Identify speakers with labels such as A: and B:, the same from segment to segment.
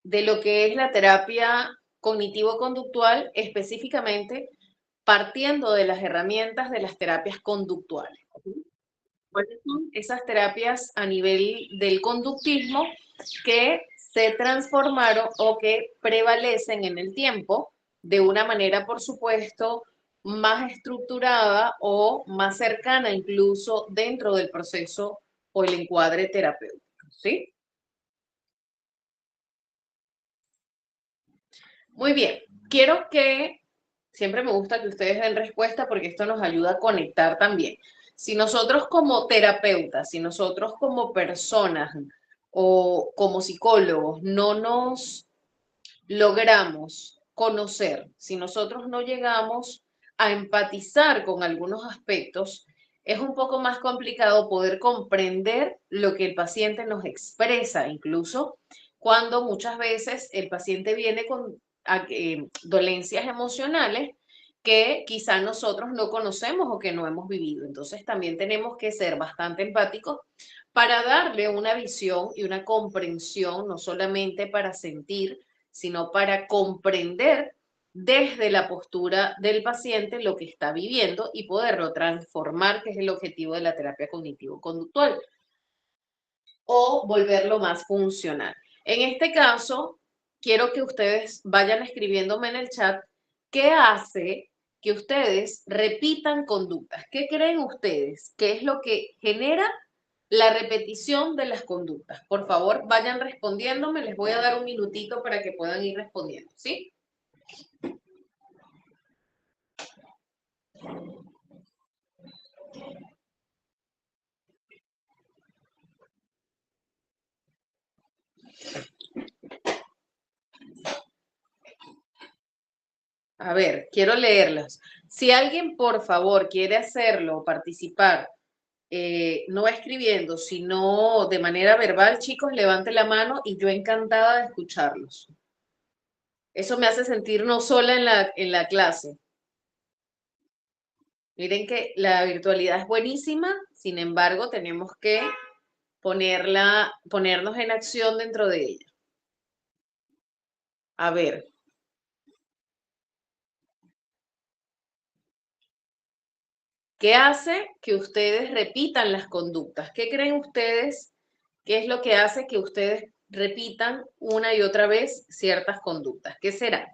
A: de lo que es la terapia cognitivo-conductual, específicamente partiendo de las herramientas de las terapias conductuales. ¿Cuáles son esas terapias a nivel del conductismo que se transformaron o que prevalecen en el tiempo de una manera, por supuesto, más estructurada o más cercana incluso dentro del proceso o el encuadre terapéutico? ¿Sí? Muy bien. Quiero que, siempre me gusta que ustedes den respuesta porque esto nos ayuda a conectar también. Si nosotros como terapeutas, si nosotros como personas o como psicólogos no nos logramos conocer, si nosotros no llegamos a empatizar con algunos aspectos, es un poco más complicado poder comprender lo que el paciente nos expresa, incluso cuando muchas veces el paciente viene con dolencias emocionales que quizá nosotros no conocemos o que no hemos vivido. Entonces también tenemos que ser bastante empáticos para darle una visión y una comprensión, no solamente para sentir, sino para comprender desde la postura del paciente lo que está viviendo y poderlo transformar, que es el objetivo de la terapia cognitivo-conductual, o volverlo más funcional. En este caso, quiero que ustedes vayan escribiéndome en el chat qué hace que ustedes repitan conductas. ¿Qué creen ustedes? ¿Qué es lo que genera la repetición de las conductas? Por favor, vayan respondiéndome. Les voy a dar un minutito para que puedan ir respondiendo, ¿sí? A ver, quiero leerlas. Si alguien, por favor, quiere hacerlo, participar, no escribiendo, sino de manera verbal, chicos, levante la mano y yo encantada de escucharlos. Eso me hace sentir no sola en la clase. Miren que la virtualidad es buenísima, sin embargo, tenemos que ponernos en acción dentro de ella. A ver. ¿Qué hace que ustedes repitan las conductas? ¿Qué creen ustedes? ¿Qué es lo que hace que ustedes repitan una y otra vez ciertas conductas? ¿Qué será?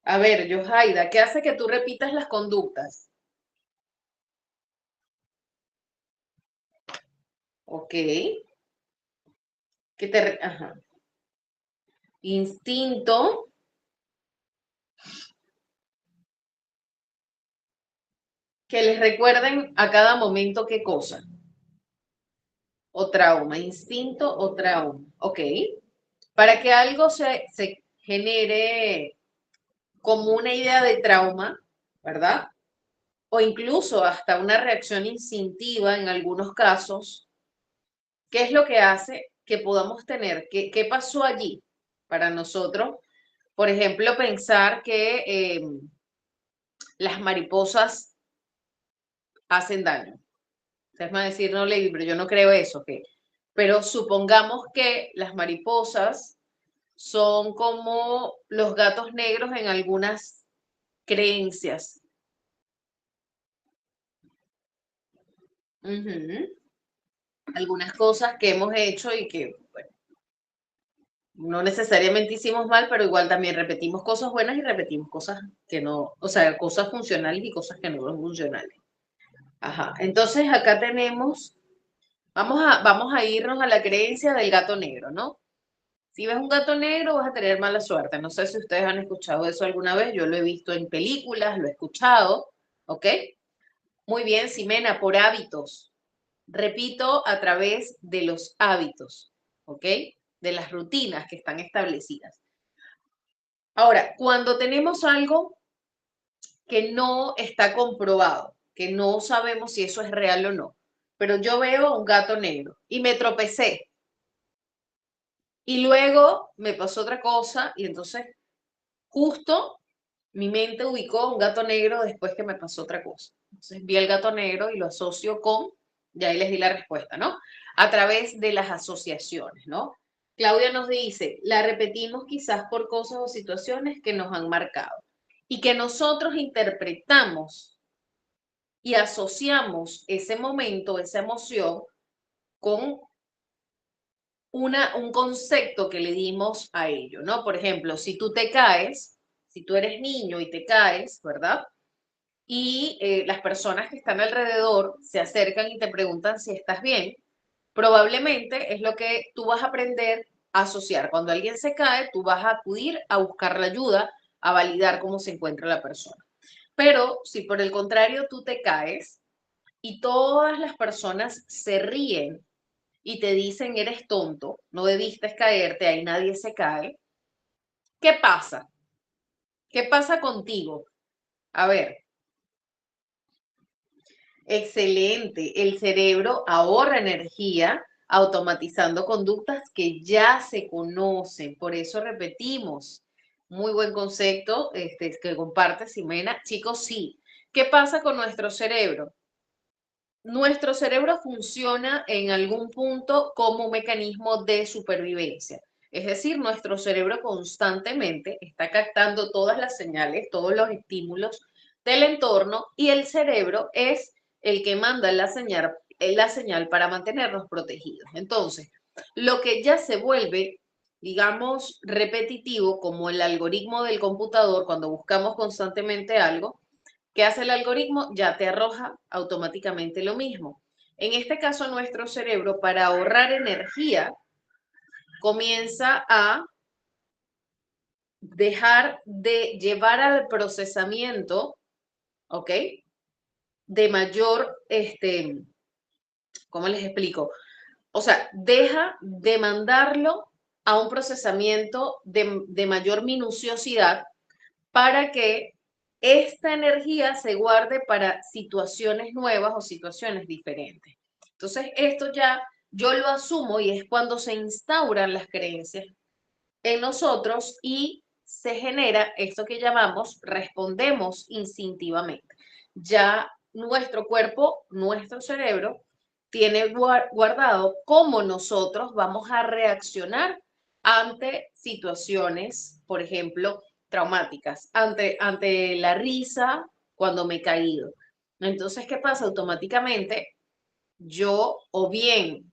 A: A ver, Johaida, ¿qué hace que tú repitas las conductas? Ok. Ajá. Instinto, que les recuerden a cada momento qué cosa. O trauma, instinto o trauma. Ok. Para que algo se genere como una idea de trauma, ¿verdad? O incluso hasta una reacción instintiva en algunos casos, ¿qué es lo que hace que podamos tener? ¿Qué pasó allí para nosotros? Por ejemplo, pensar que las mariposas hacen daño. Ustedes van a decir, no, Lady, pero yo no creo eso. ¿Qué? Pero supongamos que las mariposas son como los gatos negros en algunas creencias. Ujú. Algunas cosas que hemos hecho y que, bueno, no necesariamente hicimos mal, pero igual también repetimos cosas buenas y repetimos cosas que no, o sea, cosas funcionales y cosas que no son funcionales. Ajá. Entonces acá tenemos, vamos a irnos a la creencia del gato negro, ¿no? Si ves un gato negro vas a tener mala suerte. No sé si ustedes han escuchado eso alguna vez, yo lo he visto en películas, lo he escuchado, ¿ok? Muy bien, Ximena, por hábitos. Repito, a través de los hábitos, ¿ok? De las rutinas que están establecidas. Ahora, cuando tenemos algo que no está comprobado, que no sabemos si eso es real o no, pero yo veo un gato negro y me tropecé y luego me pasó otra cosa y entonces justo Mi mente ubicó un gato negro después que me pasó otra cosa. Entonces vi el gato negro y lo asocio con, y ahí les di la respuesta, ¿no? A través de las asociaciones, ¿no? Claudia nos dice, la repetimos quizás por cosas o situaciones que nos han marcado y que nosotros interpretamos y asociamos ese momento, esa emoción, con un concepto que le dimos a ello, ¿no? Por ejemplo, si tú te caes, si tú eres niño y te caes, ¿verdad? Y las personas que están alrededor se acercan y te preguntan si estás bien, probablemente es lo que tú vas a aprender a asociar. Cuando alguien se cae, tú vas a acudir a buscar la ayuda, a validar cómo se encuentra la persona. Pero si por el contrario tú te caes y todas las personas se ríen y te dicen eres tonto, no debiste caerte, ahí nadie se cae, ¿qué pasa? ¿Qué pasa contigo? A ver, excelente. El cerebro ahorra energía automatizando conductas que ya se conocen. Por eso repetimos. Muy buen concepto que comparte Ximena. Chicos, sí. ¿Qué pasa con nuestro cerebro? Nuestro cerebro funciona en algún punto como un mecanismo de supervivencia. Es decir, nuestro cerebro constantemente está captando todas las señales, todos los estímulos del entorno y el cerebro es el que manda la señal para mantenernos protegidos. Entonces, lo que ya se vuelve, digamos, repetitivo, como el algoritmo del computador, cuando buscamos constantemente algo, ¿qué hace el algoritmo? Ya te arroja automáticamente lo mismo. En este caso, nuestro cerebro, para ahorrar energía, comienza a dejar de llevar al procesamiento, ¿ok? De mayor, ¿cómo les explico? O sea, deja de mandarlo a un procesamiento de mayor minuciosidad para que esta energía se guarde para situaciones nuevas o situaciones diferentes. Entonces, esto ya yo lo asumo y es cuando se instauran las creencias en nosotros y se genera esto que llamamos respondemos instintivamente. Ya nuestro cuerpo, nuestro cerebro, tiene guardado cómo nosotros vamos a reaccionar ante situaciones, por ejemplo, traumáticas, ante la risa cuando me he caído. Entonces, ¿qué pasa? Automáticamente yo o bien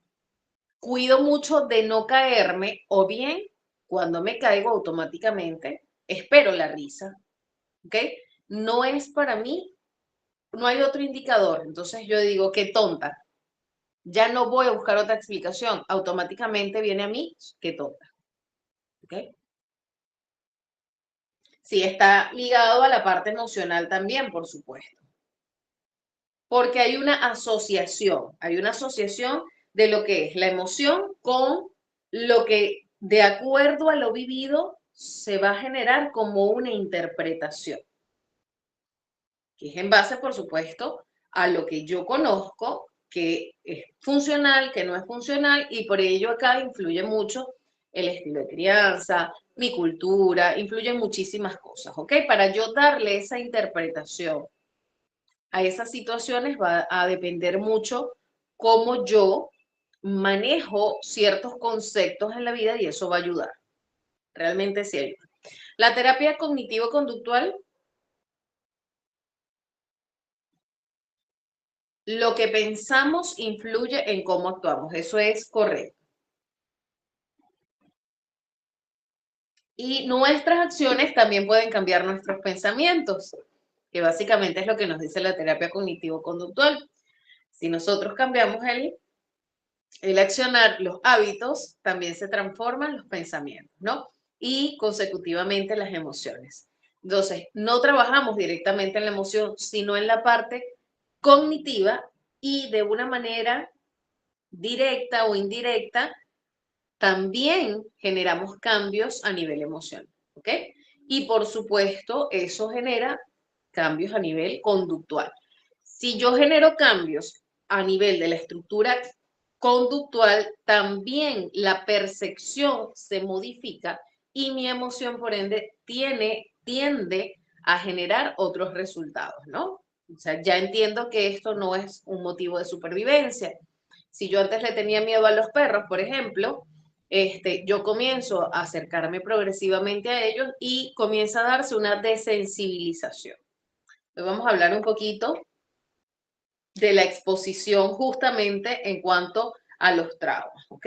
A: cuido mucho de no caerme o bien cuando me caigo automáticamente espero la risa, ¿ok? No es para mí, no hay otro indicador. Entonces yo digo, qué tonta, ya no voy a buscar otra explicación, automáticamente viene a mí, qué tonta, ¿ok? Sí, está ligado a la parte emocional también, por supuesto, porque hay una asociación de lo que es la emoción con lo que de acuerdo a lo vivido se va a generar como una interpretación, que es en base, por supuesto, a lo que yo conozco, que es funcional, que no es funcional, y por ello acá influye mucho el estilo de crianza, mi cultura, influyen muchísimas cosas, ¿ok? Para yo darle esa interpretación a esas situaciones va a depender mucho cómo yo manejo ciertos conceptos en la vida y eso va a ayudar. Realmente sí ayuda. La terapia cognitivo-conductual, lo que pensamos influye en cómo actuamos. Eso es correcto. Y nuestras acciones también pueden cambiar nuestros pensamientos, que básicamente es lo que nos dice la terapia cognitivo-conductual. Si nosotros cambiamos el accionar, los hábitos, también se transforman los pensamientos, ¿no? Y consecutivamente las emociones. Entonces, no trabajamos directamente en la emoción, sino en la parte cognitiva y de una manera directa o indirecta, también generamos cambios a nivel emocional, ¿ok? Y por supuesto, eso genera cambios a nivel conductual. Si yo genero cambios a nivel de la estructura conductual, también la percepción se modifica y mi emoción, por ende, tiende a generar otros resultados, ¿no? O sea, ya entiendo que esto no es un motivo de supervivencia. Si yo antes le tenía miedo a los perros, por ejemplo, yo comienzo a acercarme progresivamente a ellos y comienza a darse una desensibilización. Hoy vamos a hablar un poquito de la exposición justamente en cuanto a los traumas, ¿ok?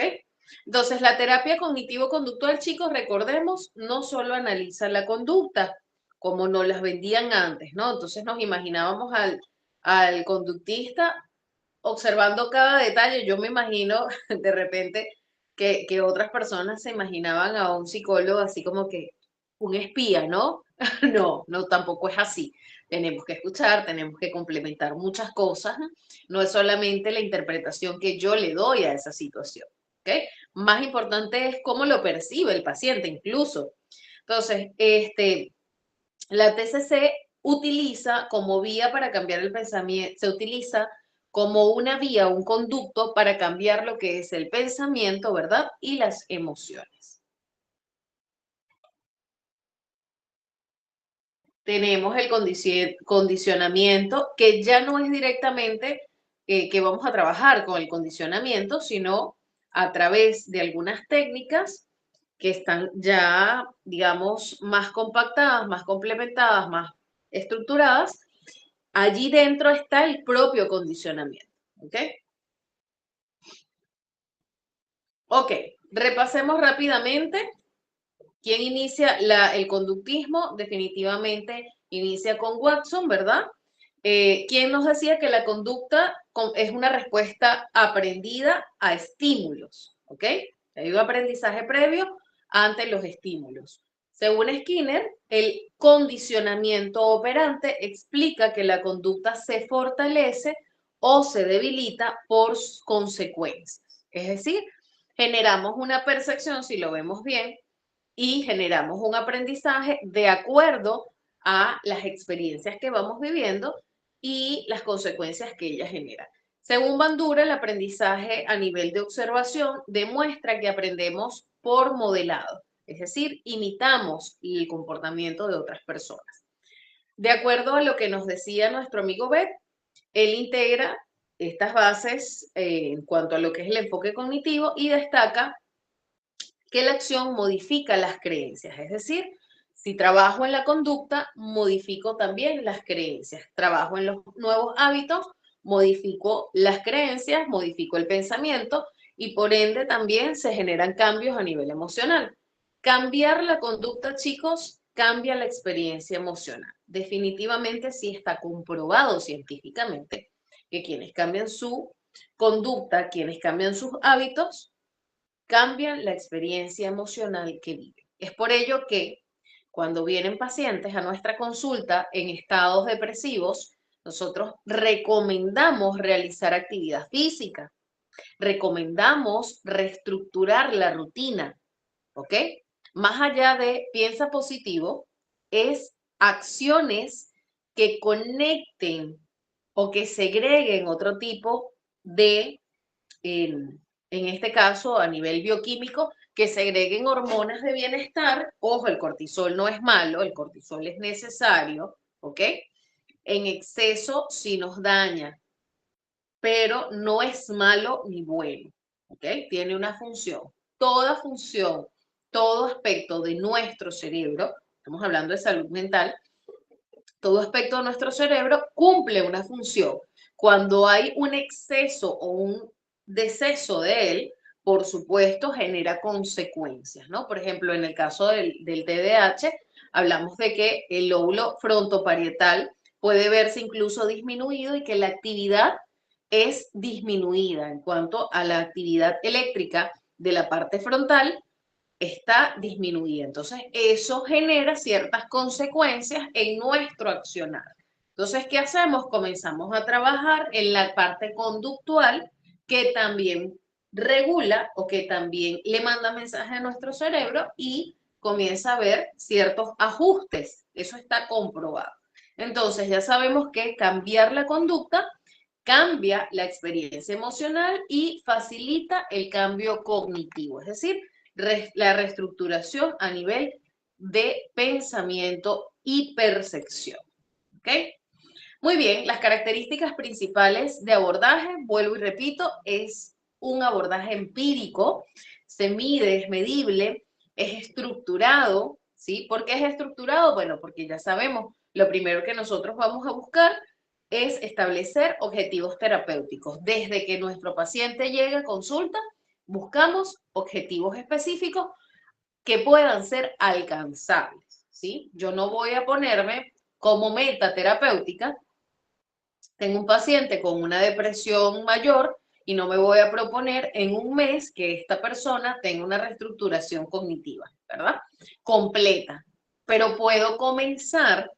A: Entonces, la terapia cognitivo-conductual, chicos, recordemos, no solo analiza la conducta, como nos las vendían antes, ¿no? Entonces nos imaginábamos al conductista observando cada detalle. Yo me imagino de repente que otras personas se imaginaban a un psicólogo así como que un espía, ¿no? No, no, tampoco es así. Tenemos que escuchar, tenemos que complementar muchas cosas. No es solamente la interpretación que yo le doy a esa situación, ¿ok? Más importante es cómo lo percibe el paciente incluso. Entonces, la TCC utiliza como vía para cambiar el pensamiento, se utiliza como una vía, un conducto para cambiar lo que es el pensamiento, ¿verdad? Y las emociones. Tenemos el condicionamiento, que ya no es directamente que vamos a trabajar con el condicionamiento, sino a través de algunas técnicas que están ya, digamos, más compactadas, más complementadas, más estructuradas. Allí dentro está el propio condicionamiento. ¿Ok? Ok, repasemos rápidamente. ¿Quién inicia el conductismo? Definitivamente inicia con Watson, ¿verdad? ¿Quién nos decía que la conducta es una respuesta aprendida a estímulos? ¿Ok? Hay un aprendizaje previo ante los estímulos. Según Skinner, el condicionamiento operante explica que la conducta se fortalece o se debilita por consecuencias. Es decir, generamos una percepción, si lo vemos bien, y generamos un aprendizaje de acuerdo a las experiencias que vamos viviendo y las consecuencias que ellas generan. Según Bandura, el aprendizaje a nivel de observación demuestra que aprendemos por modelado, es decir, imitamos el comportamiento de otras personas. De acuerdo a lo que nos decía nuestro amigo Beth, él integra estas bases en cuanto a lo que es el enfoque cognitivo y destaca que la acción modifica las creencias. Es decir, si trabajo en la conducta, modifico también las creencias. Trabajo en los nuevos hábitos, modifico las creencias, modifico el pensamiento y por ende también se generan cambios a nivel emocional. Cambiar la conducta, chicos, cambia la experiencia emocional. Definitivamente sí está comprobado científicamente que quienes cambian su conducta, quienes cambian sus hábitos, cambian la experiencia emocional que viven. Es por ello que cuando vienen pacientes a nuestra consulta en estados depresivos, nosotros recomendamos realizar actividad física, recomendamos reestructurar la rutina, ¿ok? Más allá de piensa positivo, es acciones que conecten o que segreguen otro tipo de en este caso a nivel bioquímico, que segreguen hormonas de bienestar. Ojo, el cortisol no es malo, el cortisol es necesario, ¿ok? En exceso sí nos daña, pero no es malo ni bueno, ¿ok? Tiene una función, todo aspecto de nuestro cerebro, estamos hablando de salud mental, todo aspecto de nuestro cerebro cumple una función. Cuando hay un exceso o un deceso de él, por supuesto, genera consecuencias, ¿no? Por ejemplo, en el caso del TDAH, hablamos de que el lóbulo frontoparietal puede verse incluso disminuido y que la actividad es disminuida en cuanto a la actividad eléctrica de la parte frontal está disminuida. Entonces, eso genera ciertas consecuencias en nuestro accionar. Entonces, ¿qué hacemos? Comenzamos a trabajar en la parte conductual que también regula o que también le manda mensaje a nuestro cerebro y comienza a ver ciertos ajustes. Eso está comprobado. Entonces, ya sabemos que cambiar la conducta cambia la experiencia emocional y facilita el cambio cognitivo, es decir, la reestructuración a nivel de pensamiento y percepción. ¿Ok? Muy bien, las características principales de abordaje, vuelvo y repito, es un abordaje empírico, se mide, es medible, es estructurado, ¿sí? ¿Por qué es estructurado? Bueno, porque ya sabemos, lo primero que nosotros vamos a buscar es establecer objetivos terapéuticos. Desde que nuestro paciente llega a consulta, buscamos objetivos específicos que puedan ser alcanzables, ¿sí? Yo no voy a ponerme como meta terapéutica, tengo un paciente con una depresión mayor y no me voy a proponer en un mes que esta persona tenga una reestructuración cognitiva, ¿verdad? Completa. Pero puedo comenzar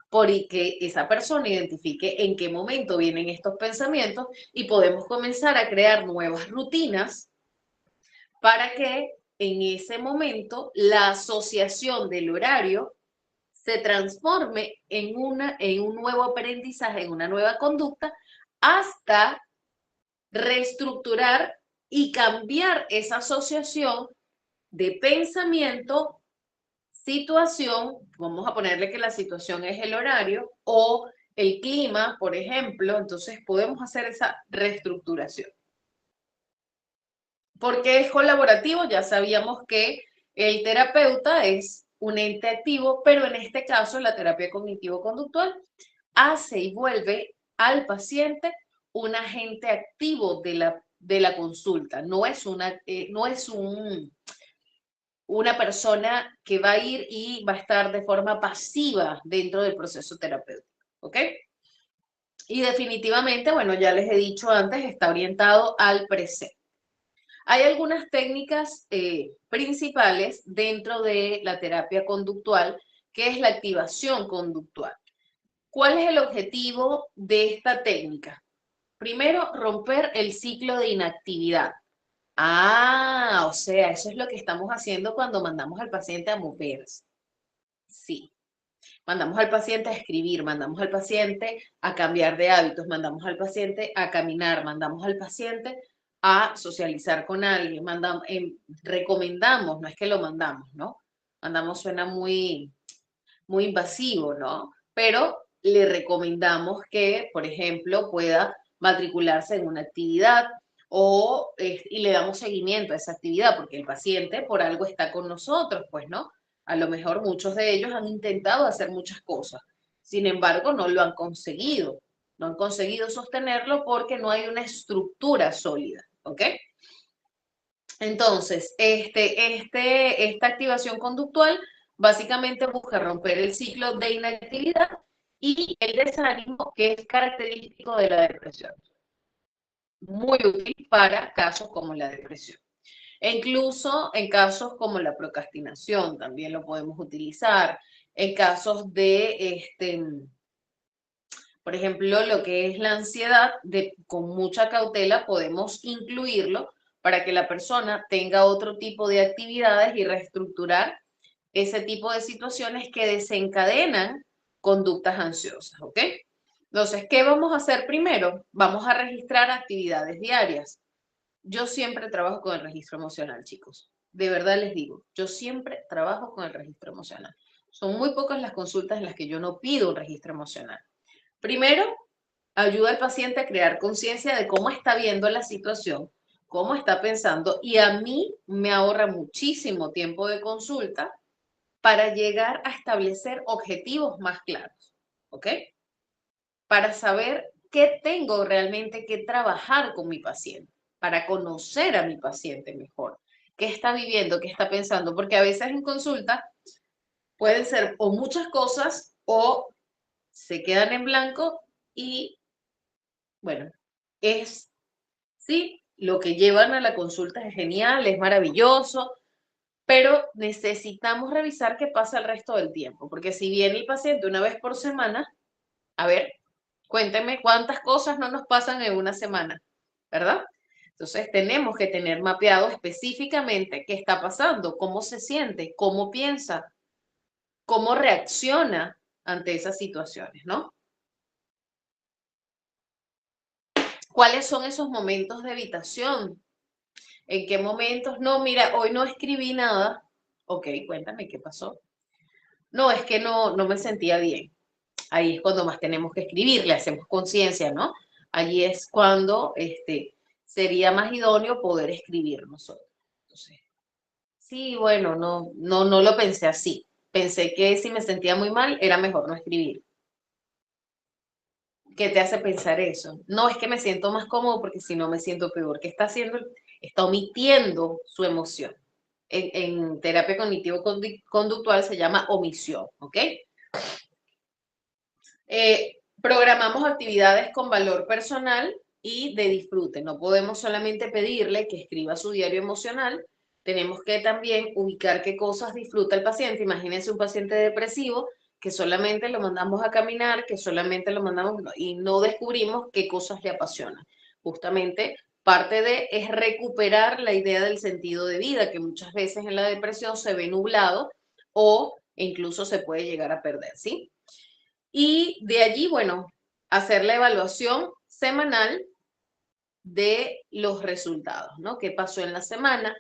A: por que esa persona identifique en qué momento vienen estos pensamientos y podemos comenzar a crear nuevas rutinas para que en ese momento la asociación del horario se transforme en un nuevo aprendizaje, en una nueva conducta, hasta reestructurar y cambiar esa asociación de pensamiento, situación, vamos a ponerle que la situación es el horario o el clima, por ejemplo, entonces podemos hacer esa reestructuración. Porque es colaborativo, ya sabíamos que el terapeuta es un ente activo, pero en este caso la terapia cognitivo-conductual hace y vuelve al paciente un agente activo de la consulta. No es una persona que va a ir y va a estar de forma pasiva dentro del proceso terapéutico. ¿Ok? Y definitivamente, bueno, ya les he dicho antes, está orientado al presente. Hay algunas técnicas principales dentro de la terapia conductual, que es la activación conductual. ¿Cuál es el objetivo de esta técnica? Primero, romper el ciclo de inactividad. Ah, o sea, eso es lo que estamos haciendo cuando mandamos al paciente a moverse. Sí, mandamos al paciente a escribir, mandamos al paciente a cambiar de hábitos, mandamos al paciente a caminar, mandamos al paciente a socializar con alguien, recomendamos, no es que lo mandamos, ¿no? Mandamos suena muy invasivo, ¿no? Pero le recomendamos que, por ejemplo, pueda matricularse en una actividad y le damos seguimiento a esa actividad, porque el paciente por algo está con nosotros, pues, ¿no? A lo mejor muchos de ellos han intentado hacer muchas cosas, sin embargo, no lo han conseguido. No han conseguido sostenerlo porque no hay una estructura sólida, ¿ok? Entonces, esta activación conductual básicamente busca romper el ciclo de inactividad y el desánimo que es característico de la depresión. Muy útil para casos como la depresión. E incluso en casos como la procrastinación también lo podemos utilizar. En casos por ejemplo, lo que es la ansiedad, con mucha cautela podemos incluirlo para que la persona tenga otro tipo de actividades y reestructurar ese tipo de situaciones que desencadenan conductas ansiosas, ¿ok? Entonces, ¿qué vamos a hacer primero? Vamos a registrar actividades diarias. Yo siempre trabajo con el registro emocional, chicos. De verdad les digo, yo siempre trabajo con el registro emocional. Son muy pocas las consultas en las que yo no pido un registro emocional. Primero, ayuda al paciente a crear conciencia de cómo está viendo la situación, cómo está pensando, y a mí me ahorra muchísimo tiempo de consulta para llegar a establecer objetivos más claros, ¿ok? Para saber qué tengo realmente que trabajar con mi paciente, para conocer a mi paciente mejor, qué está viviendo, qué está pensando, porque a veces en consulta pueden ser o muchas cosas o se quedan en blanco y bueno, sí, lo que llevan a la consulta es genial, es maravilloso, pero necesitamos revisar qué pasa el resto del tiempo, porque si viene el paciente una vez por semana, a ver, cuénteme cuántas cosas no nos pasan en una semana, ¿verdad? Entonces tenemos que tener mapeado específicamente qué está pasando, cómo se siente, cómo piensa, cómo reacciona ante esas situaciones, ¿no? ¿Cuáles son esos momentos de evitación? ¿En qué momentos? No, mira, hoy no escribí nada. Ok, cuéntame qué pasó. No, es que no me sentía bien. Ahí es cuando más tenemos que escribir, le hacemos conciencia, ¿no? Allí es cuando sería más idóneo poder escribir nosotros. Entonces, sí, bueno, no lo pensé así. Pensé que si me sentía muy mal, era mejor no escribir. ¿Qué te hace pensar eso? No, es que me siento más cómodo porque si no me siento peor. ¿Qué está haciendo? Está omitiendo su emoción. En terapia cognitivo-conductual se llama omisión, ¿ok? Programamos actividades con valor personal y de disfrute. No podemos solamente pedirle que escriba su diario emocional, tenemos que también ubicar qué cosas disfruta el paciente. Imagínense un paciente depresivo que solamente lo mandamos a caminar, que solamente lo mandamos y no descubrimos qué cosas le apasionan. Justamente parte de es recuperar la idea del sentido de vida, que muchas veces en la depresión se ve nublado o incluso se puede llegar a perder, ¿sí? Y de allí, bueno, hacer la evaluación semanal de los resultados, ¿no? ¿Qué pasó en la semana?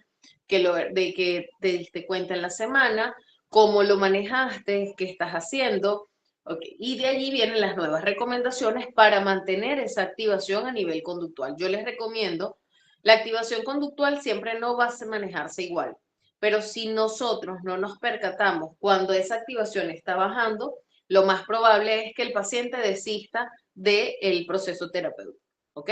A: De que te diste cuenta en la semana, cómo lo manejaste, qué estás haciendo. Okay. Y de allí vienen las nuevas recomendaciones para mantener esa activación a nivel conductual. Yo les recomiendo, la activación conductual siempre no va a manejarse igual, pero si nosotros no nos percatamos cuando esa activación está bajando, lo más probable es que el paciente desista del proceso terapéutico. ¿Ok?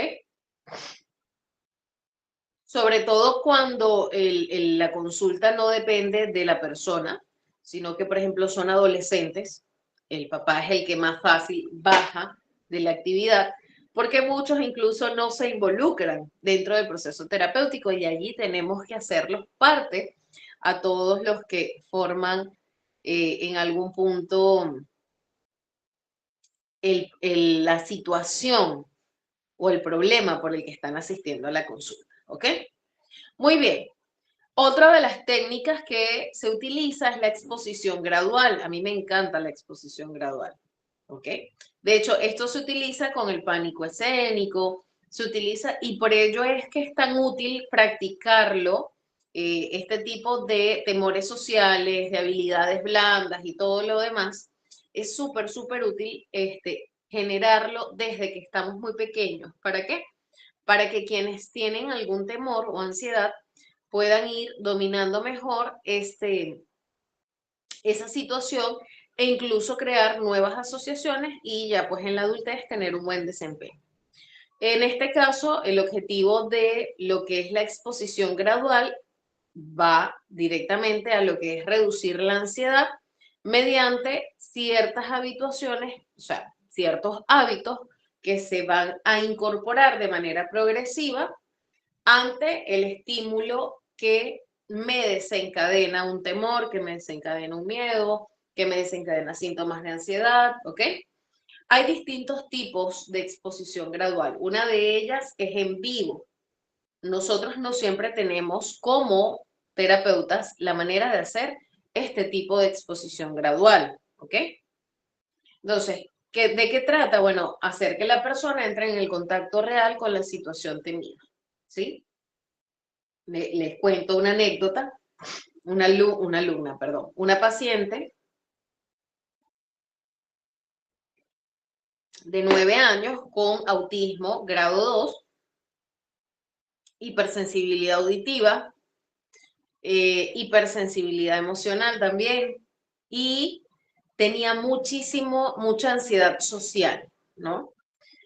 A: Sobre todo cuando la consulta no depende de la persona, sino que, por ejemplo, son adolescentes, el papá es el que más fácil baja de la actividad, porque muchos incluso no se involucran dentro del proceso terapéutico y allí tenemos que hacerlos parte a todos los que forman en algún punto la situación o el problema por el que están asistiendo a la consulta. ¿Ok? Muy bien. Otra de las técnicas que se utiliza es la exposición gradual. A mí me encanta la exposición gradual. ¿Ok? De hecho, esto se utiliza con el pánico escénico, se utiliza y por ello es que es tan útil practicarlo, este tipo de temores sociales, de habilidades blandas y todo lo demás. Es súper, súper útil generarlo desde que estamos muy pequeños. ¿Para qué? Para que quienes tienen algún temor o ansiedad puedan ir dominando mejor esa situación e incluso crear nuevas asociaciones y ya pues en la adultez tener un buen desempeño. En este caso, el objetivo de lo que es la exposición gradual va directamente a lo que es reducir la ansiedad mediante ciertas habituaciones, o sea, ciertos hábitos que se van a incorporar de manera progresiva ante el estímulo que me desencadena un temor, que me desencadena un miedo, que me desencadena síntomas de ansiedad, ¿ok? Hay distintos tipos de exposición gradual. Una de ellas es en vivo. Nosotros no siempre tenemos como terapeutas la manera de hacer este tipo de exposición gradual, ¿ok? Entonces, ¿de qué trata? Bueno, hacer que la persona entre en el contacto real con la situación temida, ¿sí? Les cuento una anécdota, una alumna, perdón, una paciente de 9 años con autismo grado 2, hipersensibilidad auditiva, hipersensibilidad emocional también, y tenía mucha ansiedad social, ¿no?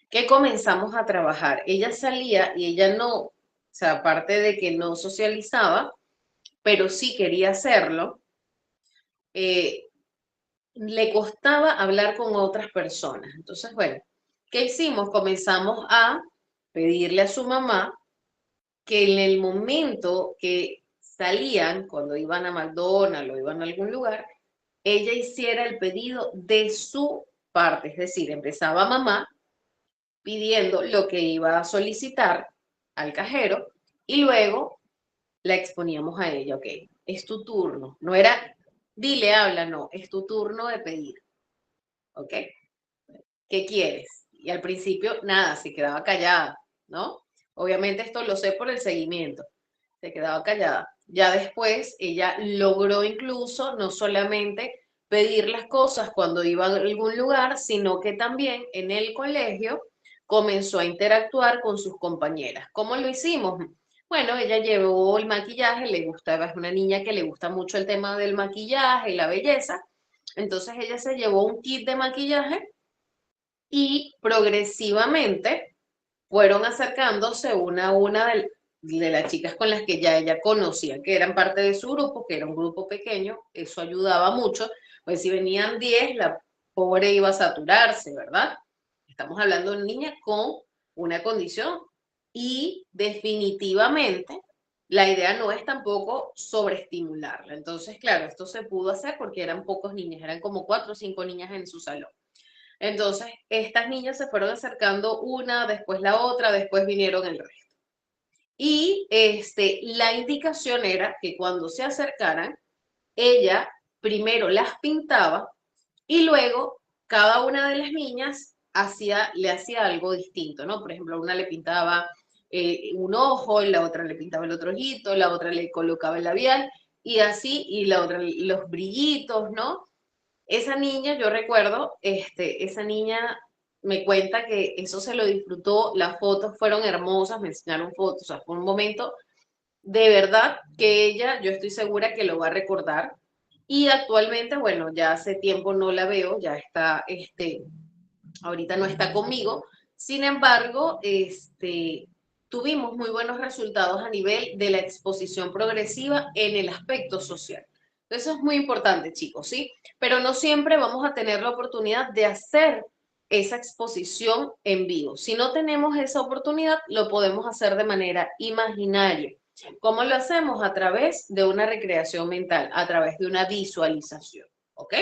A: Que comenzamos a trabajar. Ella salía y ella no, o sea, aparte de que no socializaba, pero sí quería hacerlo, eh, le costaba hablar con otras personas. Entonces, bueno, ¿qué hicimos? Comenzamos a pedirle a su mamá que en el momento que salían, cuando iban a McDonald's o iban a algún lugar, ella hiciera el pedido de su parte. Es decir, empezaba mamá pidiendo lo que iba a solicitar al cajero y luego la exponíamos a ella. Ok, es tu turno. No era, dile, habla, no, es tu turno de pedir. ¿Ok? ¿Qué quieres? Y al principio, nada, se quedaba callada, ¿no? Obviamente esto lo sé por el seguimiento, se quedaba callada. Ya después ella logró incluso no solamente pedir las cosas cuando iba a algún lugar, sino que también en el colegio comenzó a interactuar con sus compañeras. ¿Cómo lo hicimos? Bueno, ella llevó el maquillaje, le gustaba, es una niña que le gusta mucho el tema del maquillaje y la belleza. Entonces ella se llevó un kit de maquillaje y progresivamente fueron acercándose una a una de las chicas con las que ya ella conocía, que eran parte de su grupo, que era un grupo pequeño, eso ayudaba mucho, pues si venían 10, la pobre iba a saturarse, ¿verdad? Estamos hablando de una niña con una condición y definitivamente la idea no es tampoco sobreestimularla. Entonces, claro, esto se pudo hacer porque eran pocos niños, eran como 4 o 5 niñas en su salón. Entonces, estas niñas se fueron acercando una, después la otra, después vinieron el resto. Y la indicación era que cuando se acercaran, ella primero las pintaba y luego cada una de las niñas le hacía algo distinto, ¿no? Por ejemplo, una le pintaba un ojo, la otra le pintaba el otro ojito, la otra le colocaba el labial y así, y la otra los brillitos, ¿no? Esa niña, yo recuerdo, esa niña me cuenta que eso se lo disfrutó, las fotos fueron hermosas, me enseñaron fotos, o sea, fue un momento de verdad que ella, yo estoy segura que lo va a recordar. Y actualmente, bueno, ya hace tiempo no la veo, ya está, ahorita no está conmigo. Sin embargo, tuvimos muy buenos resultados a nivel de la exposición progresiva en el aspecto social. Eso es muy importante, chicos, ¿sí? Pero no siempre vamos a tener la oportunidad de hacer esa exposición en vivo. Si no tenemos esa oportunidad, lo podemos hacer de manera imaginaria. ¿Cómo lo hacemos? A través de una recreación mental, a través de una visualización, ¿ok?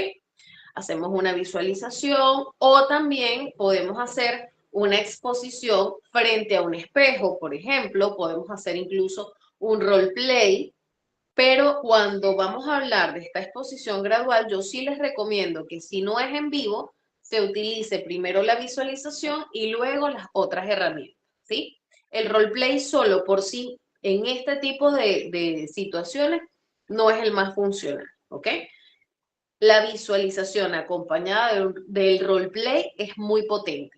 A: Hacemos una visualización o también podemos hacer una exposición frente a un espejo, por ejemplo, podemos hacer incluso un roleplay, pero cuando vamos a hablar de esta exposición gradual, yo sí les recomiendo que si no es en vivo, se utilice primero la visualización y luego las otras herramientas, ¿sí? El roleplay solo por sí en este tipo de situaciones no es el más funcional, ¿ok? La visualización acompañada del roleplay es muy potente.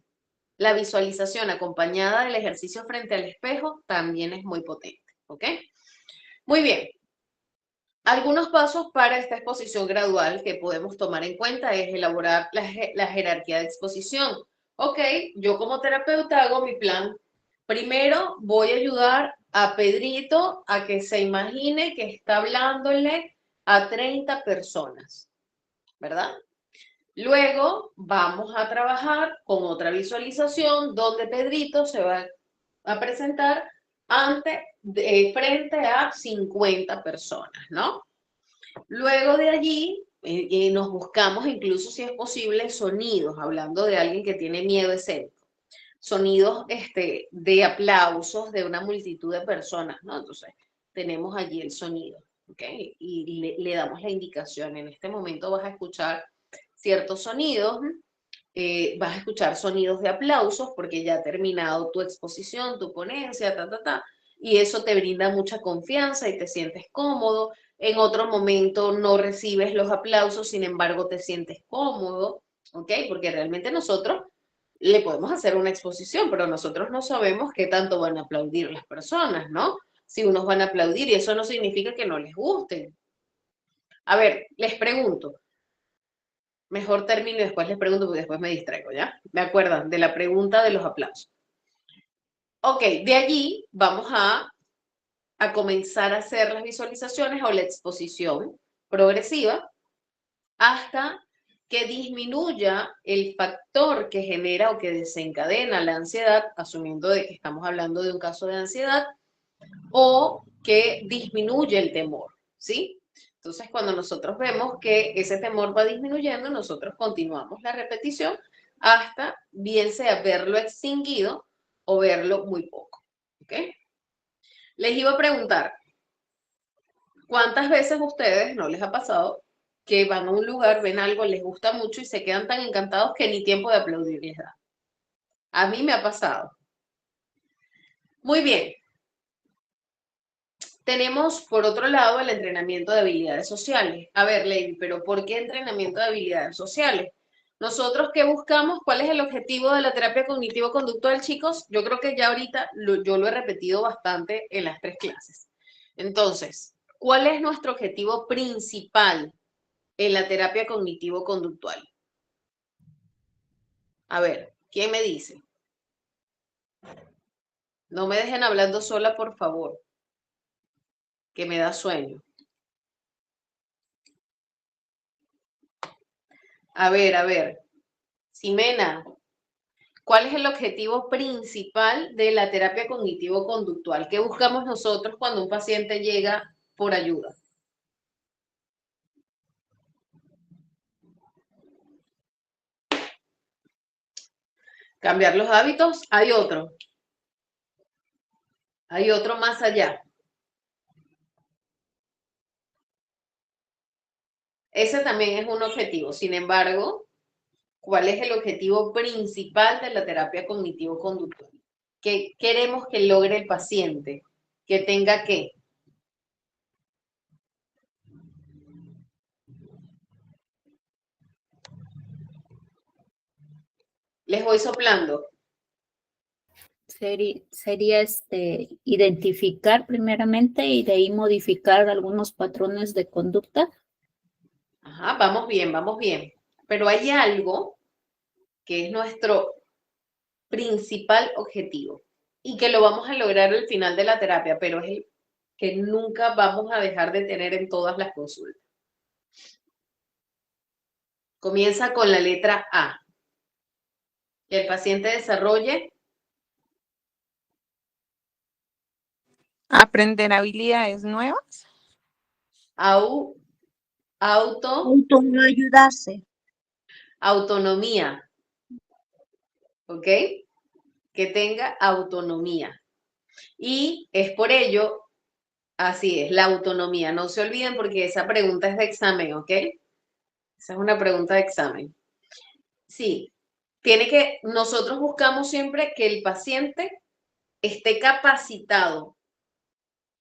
A: La visualización acompañada del ejercicio frente al espejo también es muy potente, ¿ok? Muy bien. Algunos pasos para esta exposición gradual que podemos tomar en cuenta es elaborar la jerarquía de exposición. Ok, yo como terapeuta hago mi plan. Primero voy a ayudar a Pedrito a que se imagine que está hablándole a 30 personas, ¿verdad? Luego vamos a trabajar con otra visualización donde Pedrito se va a presentar frente a 50 personas, ¿no? Luego de allí nos buscamos incluso si es posible sonidos, hablando de alguien que tiene miedo escénico, sonidos de aplausos de una multitud de personas, ¿no? Entonces tenemos allí el sonido, ¿ok? Y le damos la indicación, en este momento vas a escuchar ciertos sonidos, vas a escuchar sonidos de aplausos porque ya ha terminado tu exposición, tu ponencia, y eso te brinda mucha confianza y te sientes cómodo. En otro momento no recibes los aplausos, sin embargo te sientes cómodo, ¿ok? Porque realmente nosotros le podemos hacer una exposición, pero nosotros no sabemos qué tanto van a aplaudir las personas, ¿no? Si unos van a aplaudir y eso no significa que no les guste. A ver, les pregunto, mejor termino y después les pregunto porque después me distraigo, ¿ya? ¿Me acuerdan de la pregunta de los aplausos? Ok, de allí vamos a comenzar a hacer las visualizaciones o la exposición progresiva hasta que disminuya el factor que genera o que desencadena la ansiedad, asumiendo de que estamos hablando de un caso de ansiedad, o que disminuye el temor, ¿sí? Entonces, cuando nosotros vemos que ese temor va disminuyendo, nosotros continuamos la repetición hasta bien sea verlo extinguido o verlo muy poco, ¿ok? Les iba a preguntar, ¿cuántas veces a ustedes no les ha pasado que van a un lugar, ven algo, les gusta mucho y se quedan tan encantados que ni tiempo de aplaudir les da? A mí me ha pasado. Muy bien, Tenemos, por otro lado, el entrenamiento de habilidades sociales. A ver, Lady, pero ¿por qué entrenamiento de habilidades sociales? Nosotros, ¿qué buscamos? ¿Cuál es el objetivo de la terapia cognitivo-conductual, chicos? Yo creo que ya ahorita yo lo he repetido bastante en las 3 clases. Entonces, ¿cuál es nuestro objetivo principal en la terapia cognitivo-conductual? A ver, ¿quién me dice? No me dejen hablando sola, por favor, que me da sueño. A ver, Ximena, ¿cuál es el objetivo principal de la terapia cognitivo-conductual? ¿Qué buscamos nosotros cuando un paciente llega por ayuda? ¿Cambiar los hábitos? Hay otro más allá. Ese también es un objetivo. Sin embargo, ¿cuál es el objetivo principal de la terapia cognitivo-conductual? ¿Qué queremos que logre el paciente? Que tenga qué. Les voy soplando.
B: Sería identificar primeramente y de ahí modificar algunos patrones de conducta.
A: Ajá, vamos bien, vamos bien. Pero hay algo que es nuestro principal objetivo y que lo vamos a lograr al final de la terapia, pero es el que nunca vamos a dejar de tener en todas las consultas. Comienza con la letra A. Que el paciente desarrolle
C: Aprender habilidades nuevas.
D: Autoayudarse.
A: Autonomía. ¿Ok? Que tenga autonomía. Y es por ello, así es, la autonomía. No se olviden porque esa pregunta es de examen, ¿ok? Esa es una pregunta de examen. Sí, nosotros buscamos siempre que el paciente esté capacitado.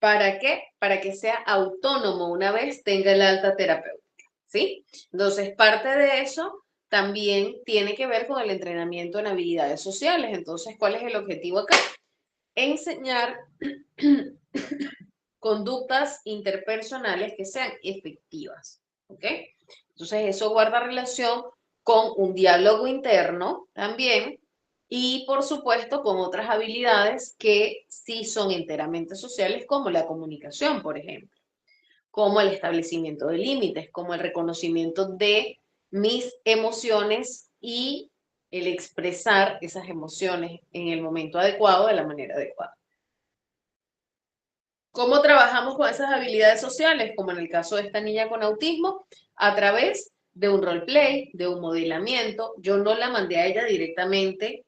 A: ¿Para qué? Para que sea autónomo una vez tenga el alta terapéutica, ¿sí? Entonces, parte de eso también tiene que ver con el entrenamiento en habilidades sociales. Entonces, ¿cuál es el objetivo acá? Enseñar conductas interpersonales que sean efectivas, ¿ok? Entonces, eso guarda relación con un diálogo interno también y, por supuesto, con otras habilidades que sí son enteramente sociales, como la comunicación, por ejemplo, como el establecimiento de límites, como el reconocimiento de mis emociones y el expresar esas emociones en el momento adecuado, de la manera adecuada. ¿Cómo trabajamos con esas habilidades sociales? Como en el caso de esta niña con autismo, a través de un roleplay, de un modelamiento. Yo no la mandé a ella directamente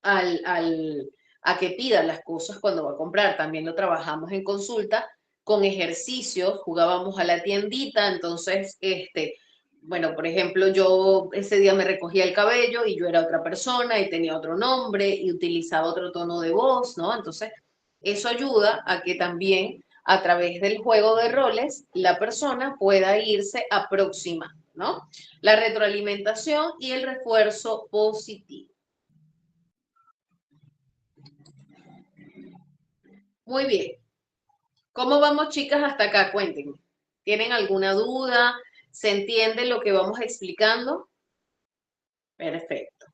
A: a que pida las cosas cuando va a comprar. También lo trabajamos en consulta con ejercicios, jugábamos a la tiendita, entonces, bueno, por ejemplo, yo ese día me recogía el cabello y yo era otra persona y tenía otro nombre y utilizaba otro tono de voz, ¿no? Entonces, eso ayuda a que también a través del juego de roles la persona pueda irse aproximando, ¿no? La retroalimentación y el refuerzo positivo. Muy bien. ¿Cómo vamos, chicas, hasta acá? Cuéntenme. ¿Tienen alguna duda? ¿Se entiende lo que vamos explicando? Perfecto.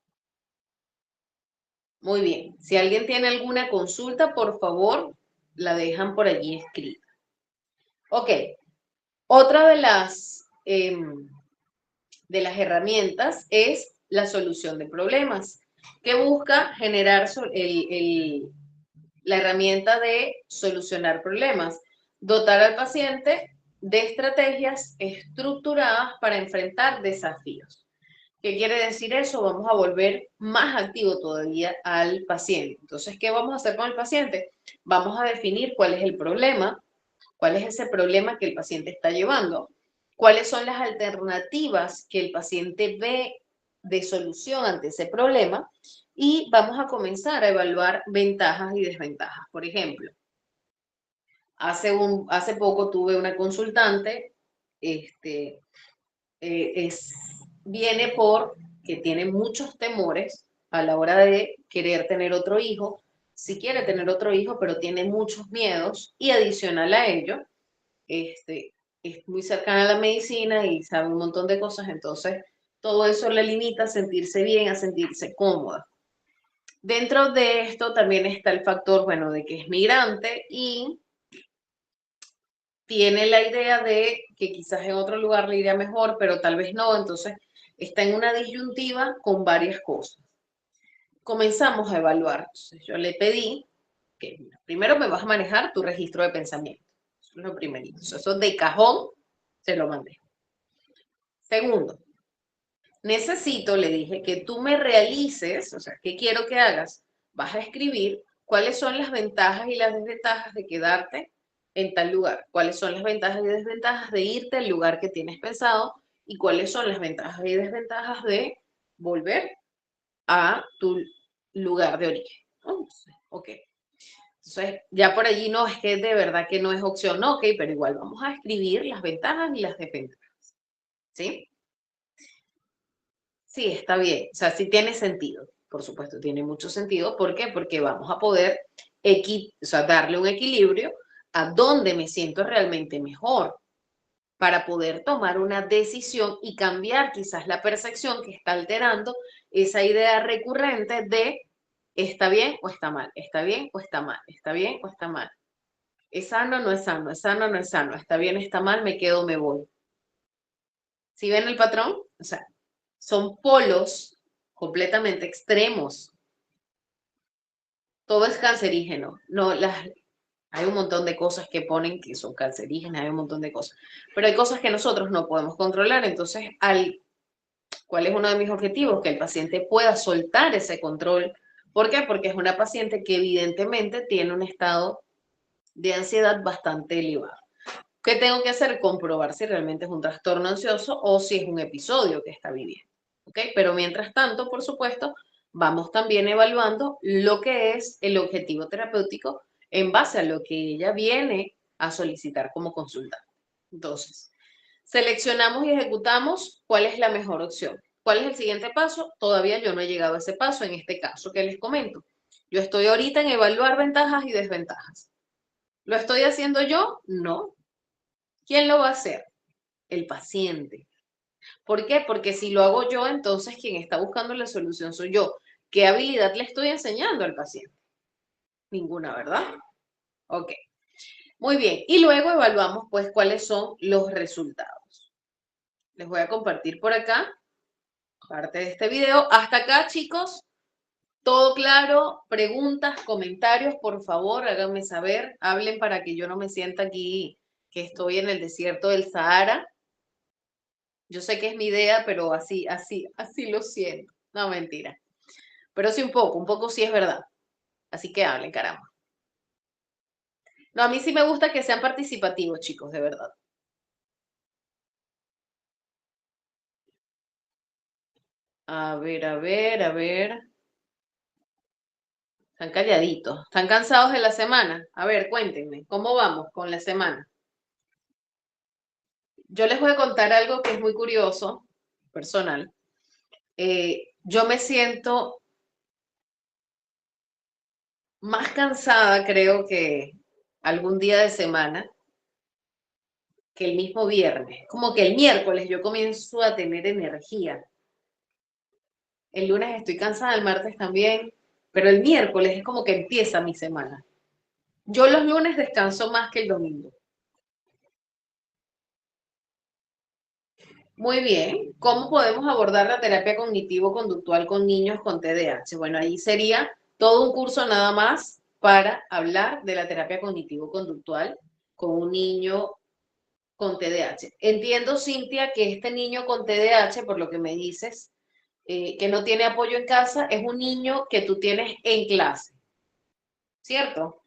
A: Muy bien. Si alguien tiene alguna consulta, por favor, la dejan por allí escrita. Ok. Otra de las herramientas es la solución de problemas, que busca generar la herramienta de solucionar problemas, dotar al paciente de estrategias estructuradas para enfrentar desafíos. ¿Qué quiere decir eso? Vamos a volver más activo todavía al paciente. Entonces, ¿qué vamos a hacer con el paciente? Vamos a definir cuál es el problema, cuál es ese problema que el paciente está llevando, cuáles son las alternativas que el paciente ve de solución ante ese problema y vamos a comenzar a evaluar ventajas y desventajas. Por ejemplo, Hace poco tuve una consultante, viene porque tiene muchos temores a la hora de querer tener otro hijo. Si quiere tener otro hijo, pero tiene muchos miedos y adicional a ello, es muy cercana a la medicina y sabe un montón de cosas, entonces todo eso le limita a sentirse bien, a sentirse cómoda. Dentro de esto también está el factor, bueno, de que es migrante y tiene la idea de que quizás en otro lugar le iría mejor, pero tal vez no, entonces está en una disyuntiva con varias cosas. Comenzamos a evaluar. Entonces, yo le pedí que primero me vas a manejar tu registro de pensamiento. Eso es lo primerito. Eso de cajón se lo mandé. Segundo, necesito, le dije, que tú me realices, o sea, ¿qué quiero que hagas? Vas a escribir cuáles son las ventajas y las desventajas de quedarte en tal lugar, cuáles son las ventajas y desventajas de irte al lugar que tienes pensado y cuáles son las ventajas y desventajas de volver a tu lugar de origen. Ok. Entonces, ya por allí no es que de verdad que no es opción, no, ok, pero igual vamos a escribir las ventajas y las desventajas. ¿Sí? Sí, está bien. O sea, sí tiene sentido. Por supuesto, tiene mucho sentido. ¿Por qué? Porque vamos a poder o sea, darle un equilibrio a dónde me siento realmente mejor para poder tomar una decisión y cambiar quizás la percepción que está alterando esa idea recurrente de está bien o está mal, está bien o está mal, está bien o está mal. Es sano, no es sano, es sano, no es sano, está bien, está mal, me quedo, me voy. ¿Sí ven el patrón? O sea, son polos completamente extremos. Todo es cancerígeno. No, hay un montón de cosas que ponen que son cancerígenas, hay un montón de cosas. Pero hay cosas que nosotros no podemos controlar. Entonces, ¿cuál es uno de mis objetivos? Que el paciente pueda soltar ese control. ¿Por qué? Porque es una paciente que evidentemente tiene un estado de ansiedad bastante elevado. ¿Qué tengo que hacer? Comprobar si realmente es un trastorno ansioso o si es un episodio que está viviendo. ¿Ok? Pero mientras tanto, por supuesto, vamos también evaluando lo que es el objetivo terapéutico en base a lo que ella viene a solicitar como consulta. Entonces, seleccionamos y ejecutamos cuál es la mejor opción. ¿Cuál es el siguiente paso? Todavía yo no he llegado a ese paso en este caso que les comento. Yo estoy ahorita en evaluar ventajas y desventajas. ¿Lo estoy haciendo yo? No. ¿Quién lo va a hacer? El paciente. ¿Por qué? Porque si lo hago yo, entonces quien está buscando la solución soy yo. ¿Qué habilidad le estoy enseñando al paciente? Ninguna, ¿verdad? Ok. Muy bien. Y luego evaluamos, pues, cuáles son los resultados. Les voy a compartir por acá parte de este video. Hasta acá, chicos. Todo claro. Preguntas, comentarios, por favor, háganme saber. Hablen para que yo no me sienta aquí que estoy en el desierto del Sahara. Yo sé que es mi idea, pero así lo siento. No, mentira. Pero sí un poco sí es verdad. Así que hablen, caramba. No, a mí sí me gusta que sean participativos, chicos, de verdad. A ver, a ver, a ver. Están calladitos. ¿Están cansados de la semana? A ver, cuéntenme, ¿cómo vamos con la semana? Yo les voy a contar algo que es muy curioso, personal. Yo me siento más cansada, creo que algún día de semana, que el mismo viernes. Como que el miércoles yo comienzo a tener energía. El lunes estoy cansada, el martes también, pero el miércoles es como que empieza mi semana. Yo los lunes descanso más que el domingo. Muy bien. ¿Cómo podemos abordar la terapia cognitivo-conductual con niños con TDAH? Bueno, ahí sería todo un curso nada más para hablar de la terapia cognitivo-conductual con un niño con TDAH. Entiendo, Cintia, que este niño con TDAH, por lo que me dices, que no tiene apoyo en casa, es un niño que tú tienes en clase, ¿cierto?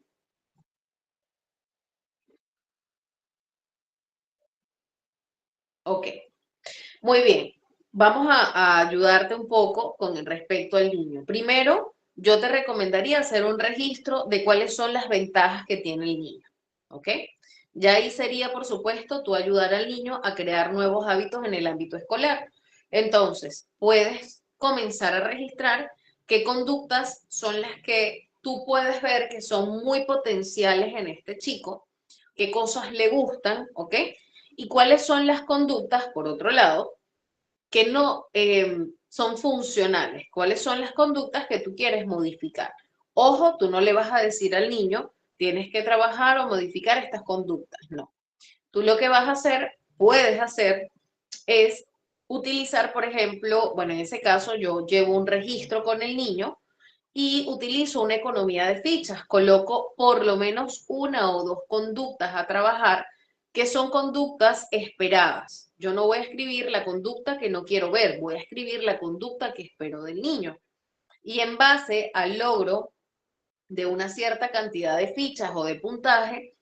A: Ok, muy bien. Vamos a ayudarte un poco con respecto al niño. Primero, yo te recomendaría hacer un registro de cuáles son las ventajas que tiene el niño. ¿ok? Ya ahí sería, por supuesto, tú ayudar al niño a crear nuevos hábitos en el ámbito escolar. Entonces, puedes comenzar a registrar qué conductas son las que tú puedes ver que son muy potenciales en este chico, qué cosas le gustan, ¿ok? Y cuáles son las conductas, por otro lado, que no son funcionales, cuáles son las conductas que tú quieres modificar. Ojo, tú no le vas a decir al niño, tienes que trabajar o modificar estas conductas, no. Tú lo que vas a hacer, puedes hacer, es utilizar, por ejemplo, bueno, en ese caso yo llevo un registro con el niño y utilizo una economía de fichas, coloco por lo menos una o dos conductas a trabajar que son conductas esperadas. Yo no voy a escribir la conducta que no quiero ver, voy a escribir la conducta que espero del niño. Y en base al logro de una cierta cantidad de fichas o de puntaje,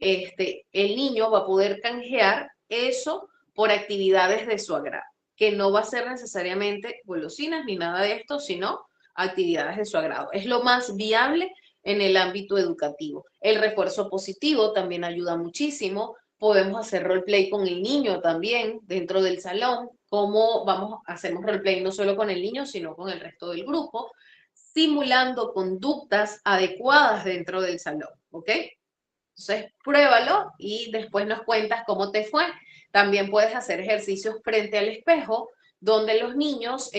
A: el niño va a poder canjear eso por actividades de su agrado, que no va a ser necesariamente golosinas ni nada de esto, sino actividades de su agrado. Es lo más viable en el ámbito educativo. El refuerzo positivo también ayuda muchísimo. Podemos hacer roleplay con el niño también dentro del salón, como hacemos roleplay no solo con el niño, sino con el resto del grupo, simulando conductas adecuadas dentro del salón, ¿ok? Entonces, pruébalo y después nos cuentas cómo te fue. También puedes hacer ejercicios frente al espejo, donde los niños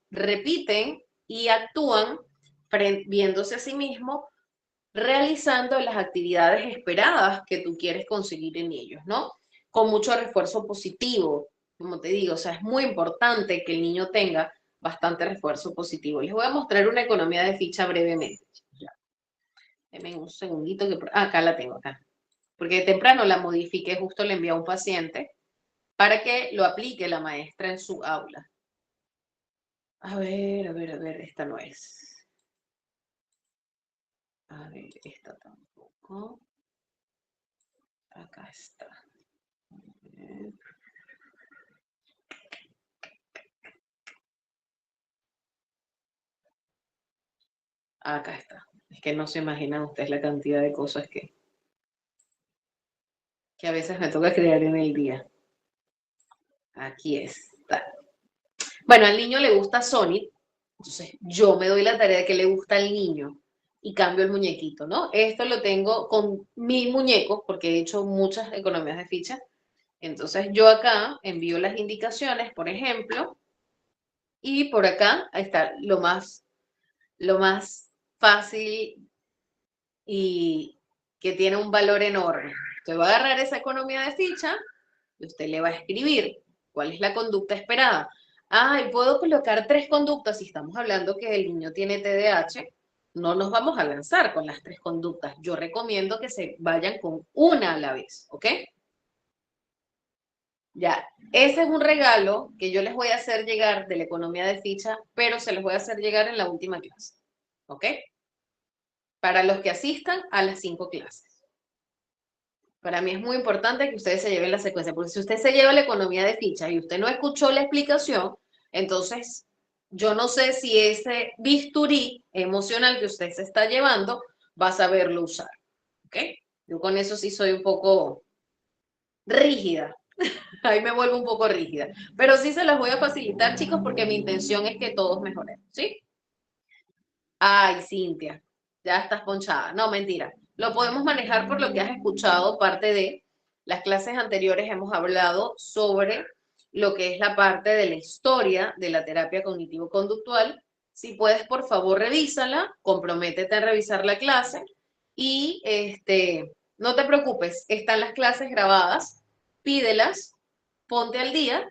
A: repiten y actúan viéndose a sí mismos, realizando las actividades esperadas que tú quieres conseguir en ellos, ¿no? Con mucho refuerzo positivo, como te digo, o sea, es muy importante que el niño tenga bastante refuerzo positivo. Les voy a mostrar una economía de ficha brevemente. Denme un segundito que acá la tengo, acá. Porque temprano la modifiqué, justo le envié a un paciente para que lo aplique la maestra en su aula. A ver, esta no es. A ver, esta tampoco. Acá está. Acá está. Es que no se imaginan ustedes la cantidad de cosas que a veces me toca crear en el día. Aquí está. Bueno, al niño le gusta Sonic, entonces yo me doy la tarea de que le gusta al niño y cambio el muñequito, ¿no? Esto lo tengo con mi muñeco porque he hecho muchas economías de fichas. Entonces yo acá envío las indicaciones, por ejemplo, y por acá está lo más fácil y que tiene un valor enorme. Usted va a agarrar esa economía de ficha y usted le va a escribir cuál es la conducta esperada. Ah, y puedo colocar 3 conductas. Si estamos hablando que el niño tiene TDAH, no nos vamos a lanzar con las 3 conductas. Yo recomiendo que se vayan con una a la vez, ¿ok? Ya, ese es un regalo que yo les voy a hacer llegar de la economía de ficha, pero se los voy a hacer llegar en la última clase, ¿ok? Para los que asistan a las 5 clases. Para mí es muy importante que ustedes se lleven la secuencia, porque si usted se lleva la economía de fichas y usted no escuchó la explicación, entonces yo no sé si ese bisturí emocional que usted se está llevando va a saberlo usar, ¿ok? Yo con eso sí soy un poco rígida. Ahí me vuelvo un poco rígida. Pero sí se las voy a facilitar, chicos, porque mi intención es que todos mejoremos, ¿sí? Ay, Cintia, ya estás ponchada. No, mentira. Lo podemos manejar por lo que has escuchado, parte de las clases anteriores hemos hablado sobre lo que es la parte de la historia de la terapia cognitivo-conductual. Si puedes, por favor, revísala, comprométete a revisar la clase y no te preocupes, están las clases grabadas, pídelas, ponte al día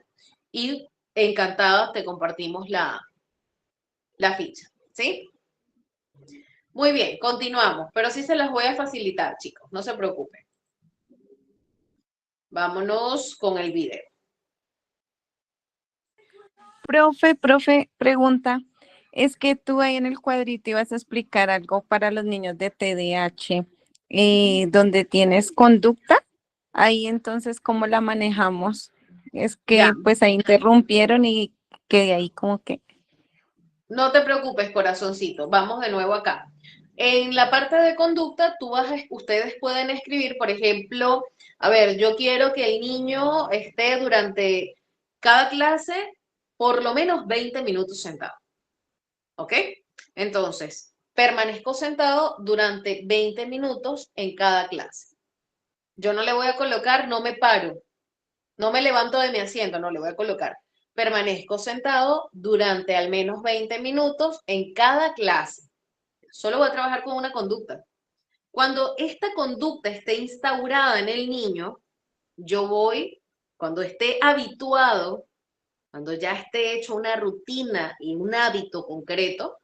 A: y encantada te compartimos la ficha, ¿sí? Muy bien, continuamos, pero sí se las voy a facilitar, chicos, no se preocupen. Vámonos con el video.
C: Profe, pregunta. Es que tú ahí en el cuadrito ibas a explicar algo para los niños de TDAH, donde tienes conducta. Ahí entonces, ¿cómo la manejamos? Es
A: Ya,
C: que pues ahí interrumpieron y que ahí como que...
A: no te preocupes, corazoncito, vamos de nuevo acá. En la parte de conducta, ustedes pueden escribir, por ejemplo, a ver, yo quiero que el niño esté durante cada clase por lo menos 20 minutos sentado, ¿ok? Entonces, permanezco sentado durante 20 minutos en cada clase. Yo no le voy a colocar, no me paro, no me levanto de mi asiento, no le voy a colocar. Permanezco sentado durante al menos 20 minutos en cada clase. Solo voy a trabajar con una conducta. Cuando esta conducta esté instaurada en el niño, yo voy, cuando esté habituado, cuando ya esté hecho una rutina y un hábito concreto,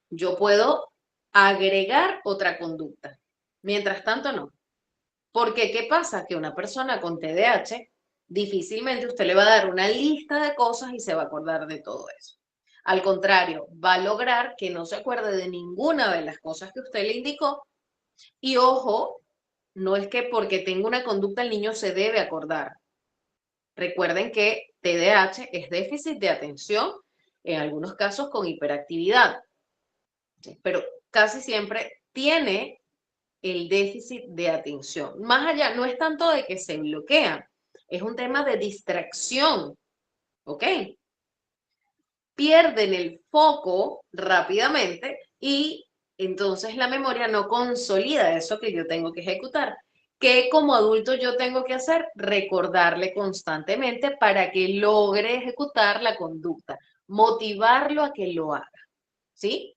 A: yo puedo agregar otra conducta. Mientras tanto, no. Porque, ¿qué pasa? Que una persona con TDAH, difícilmente usted le va a dar una lista de cosas y se va a acordar de todo eso. Al contrario, va a lograr que no se acuerde de ninguna de las cosas que usted le indicó. Y ojo, no es que porque tenga una conducta el niño se debe acordar. Recuerden que TDAH es déficit de atención, en algunos casos con hiperactividad, ¿sí? Pero casi siempre tiene el déficit de atención. Más allá, no es tanto de que se bloquean, es un tema de distracción, ¿ok? Pierden el foco rápidamente y entonces la memoria no consolida eso que yo tengo que ejecutar. ¿Qué como adulto yo tengo que hacer? Recordarle constantemente para que logre ejecutar la conducta, motivarlo a que lo haga, ¿sí?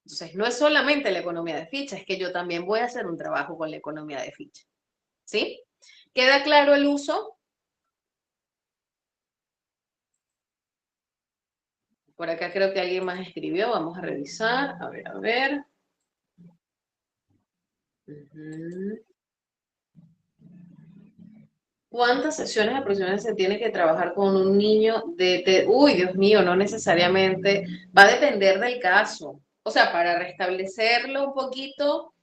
A: Entonces, no es solamente la economía de ficha, es que yo también voy a hacer un trabajo con la economía de ficha, ¿sí? ¿Queda claro el uso? Por acá creo que alguien más escribió, vamos a revisar, a ver, a ver. ¿Cuántas sesiones aproximadamente se tiene que trabajar con un niño de... Uy, Dios mío, no necesariamente. Va a depender del caso. O sea, para restablecerlo un poquito,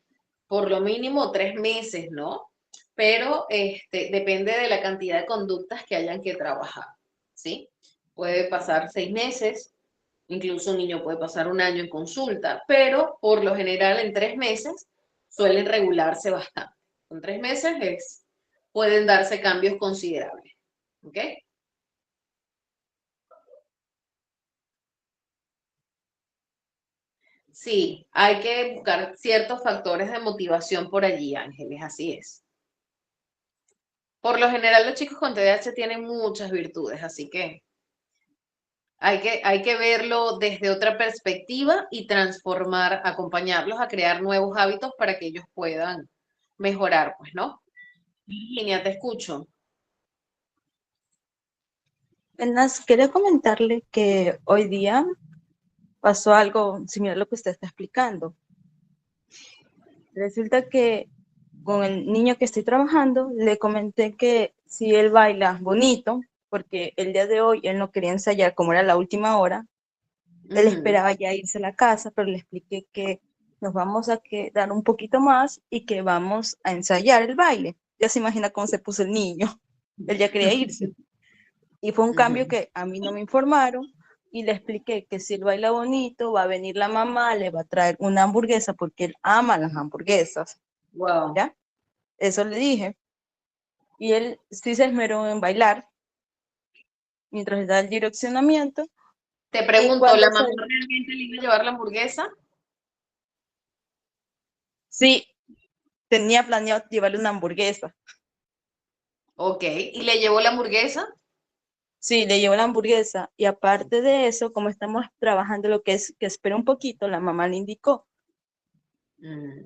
A: por lo mínimo 3 meses, ¿no? Pero depende de la cantidad de conductas que hayan que trabajar, ¿sí? Puede pasar 6 meses, incluso un niño puede pasar un año en consulta, pero por lo general en 3 meses suelen regularse bastante. En 3 meses pueden darse cambios considerables, ¿ok? Sí, hay que buscar ciertos factores de motivación por allí, Ángeles, así es. Por lo general, los chicos con TDAH tienen muchas virtudes, así que hay que verlo desde otra perspectiva y transformar, acompañarlos a crear nuevos hábitos para que ellos puedan mejorar, pues, ¿no? Virginia, te escucho.
D: Buenas, quería comentarle que hoy día pasó algo similar a lo que usted está explicando. Resulta que con el niño que estoy trabajando, le comenté que si él baila bonito, porque el día de hoy él no quería ensayar como era la última hora, él esperaba ya irse a la casa, pero le expliqué que nos vamos a quedar un poquito más y que vamos a ensayar el baile. Ya se imagina cómo se puso el niño, él ya quería irse. Y fue un cambio que a mí no me informaron y le expliqué que si él baila bonito, va a venir la mamá, le va a traer una hamburguesa porque él ama las hamburguesas.
A: Wow.
D: ¿Ya? Eso le dije. Y él sí se esmeró en bailar mientras le da el direccionamiento.
A: Te pregunto, ¿la mamá
D: se...
A: realmente le iba a llevar la hamburguesa?
D: Sí, tenía planeado llevarle una hamburguesa.
A: Ok, ¿y le llevó la hamburguesa?
D: Sí, le llevó la hamburguesa. Y aparte de eso, como estamos trabajando lo que es que espera un poquito, la mamá le indicó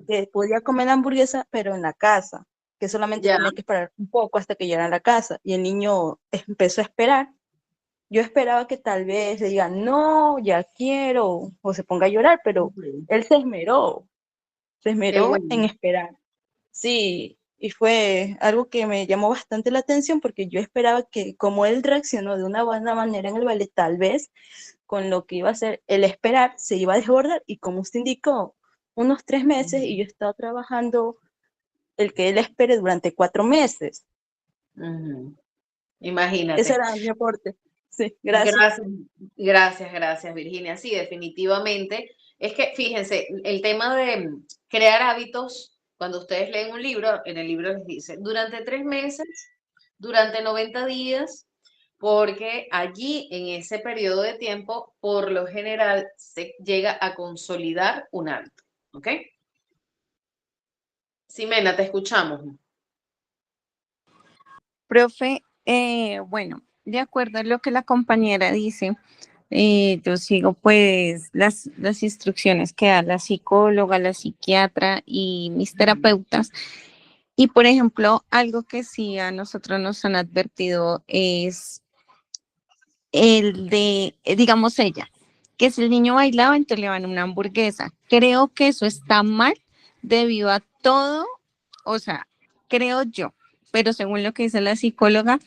D: que podía comer la hamburguesa, pero en la casa, que solamente
A: Ya.
D: tenía que esperar un poco hasta que llegara a la casa. Y el niño empezó a esperar. Yo esperaba que tal vez le diga, no, ya quiero, o se ponga a llorar, pero él se
A: Qué
D: esmeró
A: bueno.
D: en esperar. Sí, y fue algo que me llamó bastante la atención porque yo esperaba que como él reaccionó de una buena manera en el baile, tal vez con lo que iba a ser el esperar se iba a desbordar y como usted indicó, unos 3 meses y yo he estado trabajando el que él espere durante 4 meses. Ese
A: Imagínate.
D: era mi aporte. Sí, gracias.
A: Gracias, gracias, gracias, Virginia. Sí, definitivamente Es que, fíjense, el tema de crear hábitos, cuando ustedes leen un libro, en el libro les dice, durante 3 meses, durante 90 días, porque allí, en ese periodo de tiempo, por lo general, se llega a consolidar un hábito. ¿Ok? Ximena, te escuchamos.
C: Profe, bueno, de acuerdo a lo que la compañera dice, yo sigo pues las instrucciones que da la psicóloga, la psiquiatra y mis terapeutas. Y por ejemplo, algo que sí a nosotros nos han advertido es el de, digamos ella, que si el niño bailaba, entonces le van una hamburguesa. Creo que eso está mal debido a todo, o sea, creo yo, pero según lo que dice la psicóloga,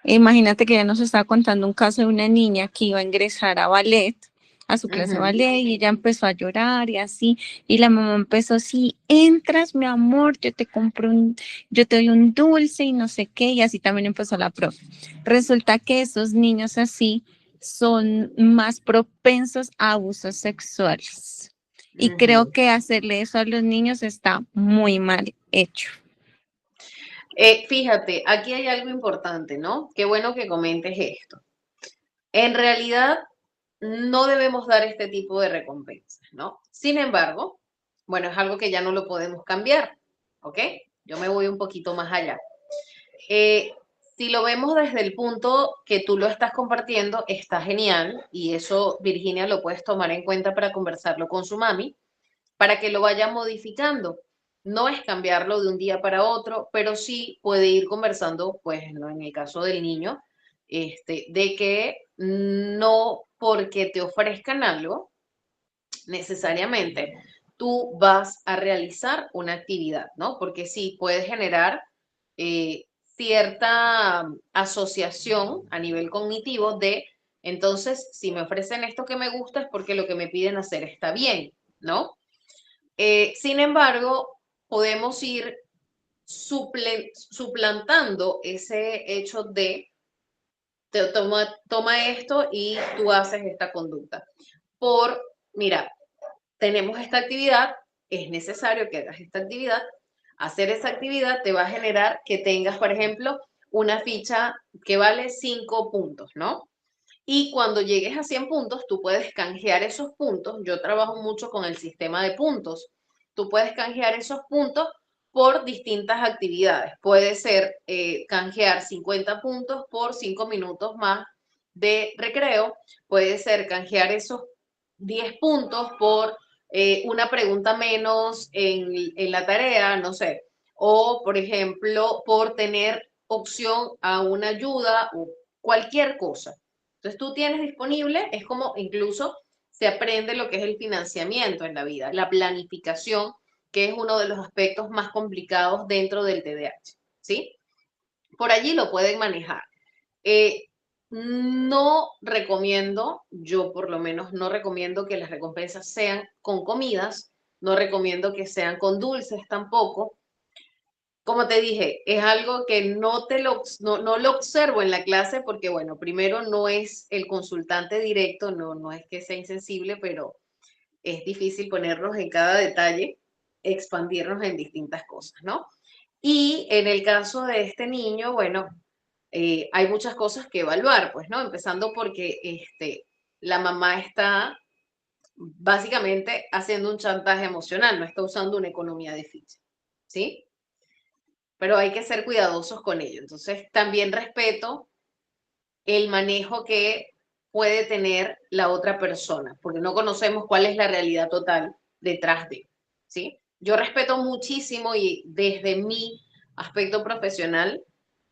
C: imagínate que ella nos estaba contando un caso de una niña que iba a ingresar a ballet, a su clase de ballet, y ella empezó a llorar y así, y la mamá empezó, si entras, mi amor, yo te doy un dulce y no sé qué, y así también empezó la profe. Resulta que esos niños así son más propensos a abusos sexuales. Y creo que hacerle eso a los niños está muy mal hecho.
A: Fíjate, aquí hay algo importante, ¿no? Qué bueno que comentes esto. En realidad, no debemos dar este tipo de recompensas, ¿no? Sin embargo, bueno, es algo que ya no lo podemos cambiar, ¿ok? Yo me voy un poquito más allá. Eh, si lo vemos desde el punto que tú lo estás compartiendo, está genial y eso, Virginia, lo puedes tomar en cuenta para conversarlo con su mami, para que lo vaya modificando. No es cambiarlo de un día para otro, pero sí puede ir conversando, pues, ¿no? En el caso del niño, de que no porque te ofrezcan algo, necesariamente tú vas a realizar una actividad, ¿no? Porque sí puede generar cierta asociación a nivel cognitivo de, entonces, si me ofrecen esto que me gusta es porque lo que me piden hacer está bien, ¿no? Sin embargo, podemos ir suplantando ese hecho de toma esto y tú haces esta conducta. Mira, tenemos esta actividad, es necesario que hagas esta actividad. Hacer esa actividad te va a generar que tengas, por ejemplo, una ficha que vale 5 puntos, ¿no? Y cuando llegues a 100 puntos, tú puedes canjear esos puntos. Yo trabajo mucho con el sistema de puntos. Tú puedes canjear esos puntos por distintas actividades. Puede ser canjear 50 puntos por 5 minutos más de recreo. Puede ser canjear esos 10 puntos por una pregunta menos en la tarea, no sé. O, por ejemplo, por tener opción a una ayuda o cualquier cosa. Entonces tú tienes disponible, es como incluso se aprende lo que es el financiamiento en la vida, la planificación, que es uno de los aspectos más complicados dentro del TDAH, ¿sí? Por allí lo pueden manejar. No recomiendo, yo por lo menos no recomiendo que las recompensas sean con comidas, no recomiendo que sean con dulces tampoco. Como te dije, es algo que no lo observo en la clase porque, bueno, primero no es el consultante directo, no es que sea insensible, pero es difícil ponernos en cada detalle, expandirnos en distintas cosas, ¿no? Y en el caso de este niño, bueno, hay muchas cosas que evaluar, pues, ¿no? Empezando porque la mamá está básicamente haciendo un chantaje emocional, no está usando una economía de ficha, ¿sí? Pero hay que ser cuidadosos con ello. Entonces, también respeto el manejo que puede tener la otra persona, porque no conocemos cuál es la realidad total detrás de, ¿sí? Yo respeto muchísimo y desde mi aspecto profesional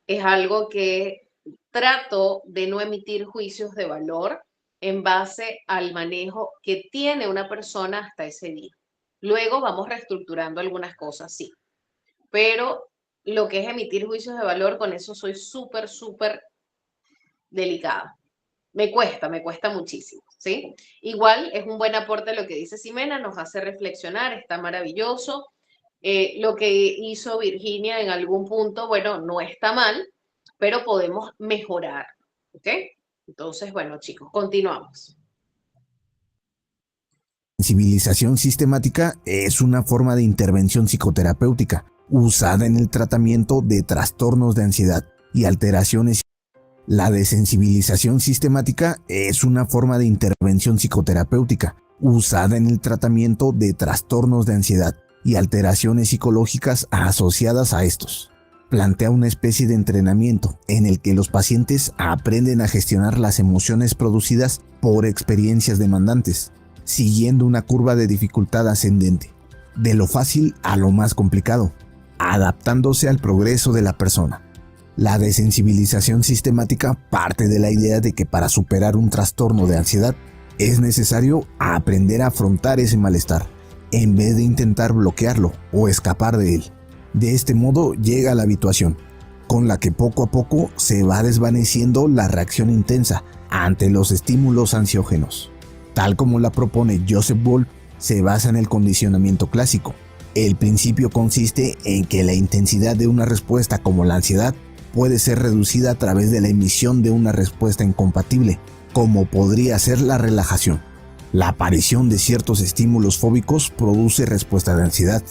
A: es algo que trato de no emitir juicios de valor en base al manejo que tiene una persona hasta ese día. Luego vamos reestructurando algunas cosas, sí, pero lo que es emitir juicios de valor, con eso soy súper, súper delicada. Me cuesta muchísimo, ¿sí? Igual es un buen aporte lo que dice Ximena, nos hace reflexionar, está maravilloso. Lo que hizo Virginia en algún punto, bueno, no está mal, pero podemos mejorar, ¿ok? Entonces, bueno, chicos, continuamos.
E: Sensibilización sistemática es una forma de intervención psicoterapéutica usada en el tratamiento de trastornos de ansiedad y alteraciones. La desensibilización sistemática es una forma de intervención psicoterapéutica usada en el tratamiento de trastornos de ansiedad y alteraciones psicológicas asociadas a estos. Plantea una especie de entrenamiento en el que los pacientes aprenden a gestionar las emociones producidas por experiencias demandantes, siguiendo una curva de dificultad ascendente, de lo fácil a lo más complicado, adaptándose al progreso de la persona. La desensibilización sistemática parte de la idea de que para superar un trastorno de ansiedad es necesario aprender a afrontar ese malestar, en vez de intentar bloquearlo o escapar de él. De este modo llega la habituación, con la que poco a poco se va desvaneciendo la reacción intensa ante los estímulos ansiógenos. Tal como la propone Joseph Wolf, se basa en el condicionamiento clásico. El principio consiste en que la intensidad de una respuesta como la ansiedad puede ser reducida a través de la emisión de una respuesta incompatible, como podría ser la relajación. La aparición de ciertos estímulos fóbicos produce respuesta de ansiedad.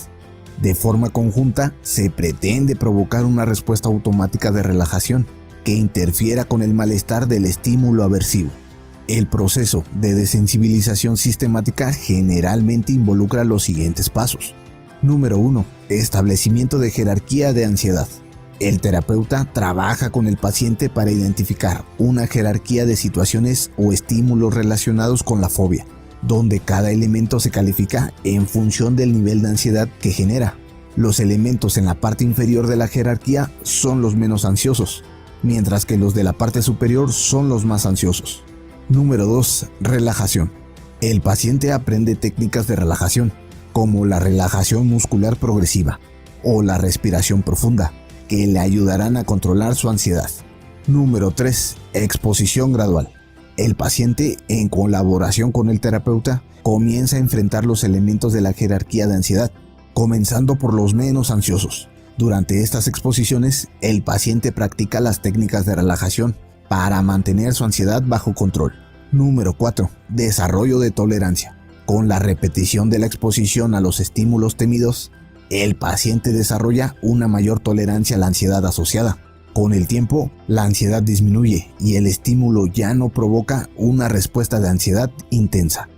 E: De forma conjunta, se pretende provocar una respuesta automática de relajación que interfiera con el malestar del estímulo aversivo. El proceso de desensibilización sistemática generalmente involucra los siguientes pasos. Número 1. Establecimiento de jerarquía de ansiedad. El terapeuta trabaja con el paciente para identificar una jerarquía de situaciones o estímulos relacionados con la fobia, donde cada elemento se califica en función del nivel de ansiedad que genera. Los elementos en la parte inferior de la jerarquía son los menos ansiosos, mientras que los de la parte superior son los más ansiosos. Número 2. Relajación. El paciente aprende técnicas de relajación, como la relajación muscular progresiva o la respiración profunda, que le ayudarán a controlar su ansiedad. Número 3. Exposición gradual. El paciente, en colaboración con el terapeuta, comienza a enfrentar los elementos de la jerarquía de ansiedad, comenzando por los menos ansiosos. Durante estas exposiciones, el paciente practica las técnicas de relajación para mantener su ansiedad bajo control. Número 4. Desarrollo de tolerancia. Con la repetición de la exposición a los estímulos temidos, el paciente desarrolla una mayor tolerancia a la ansiedad asociada. Con el tiempo, la ansiedad disminuye y el estímulo ya no provoca una respuesta de ansiedad intensa.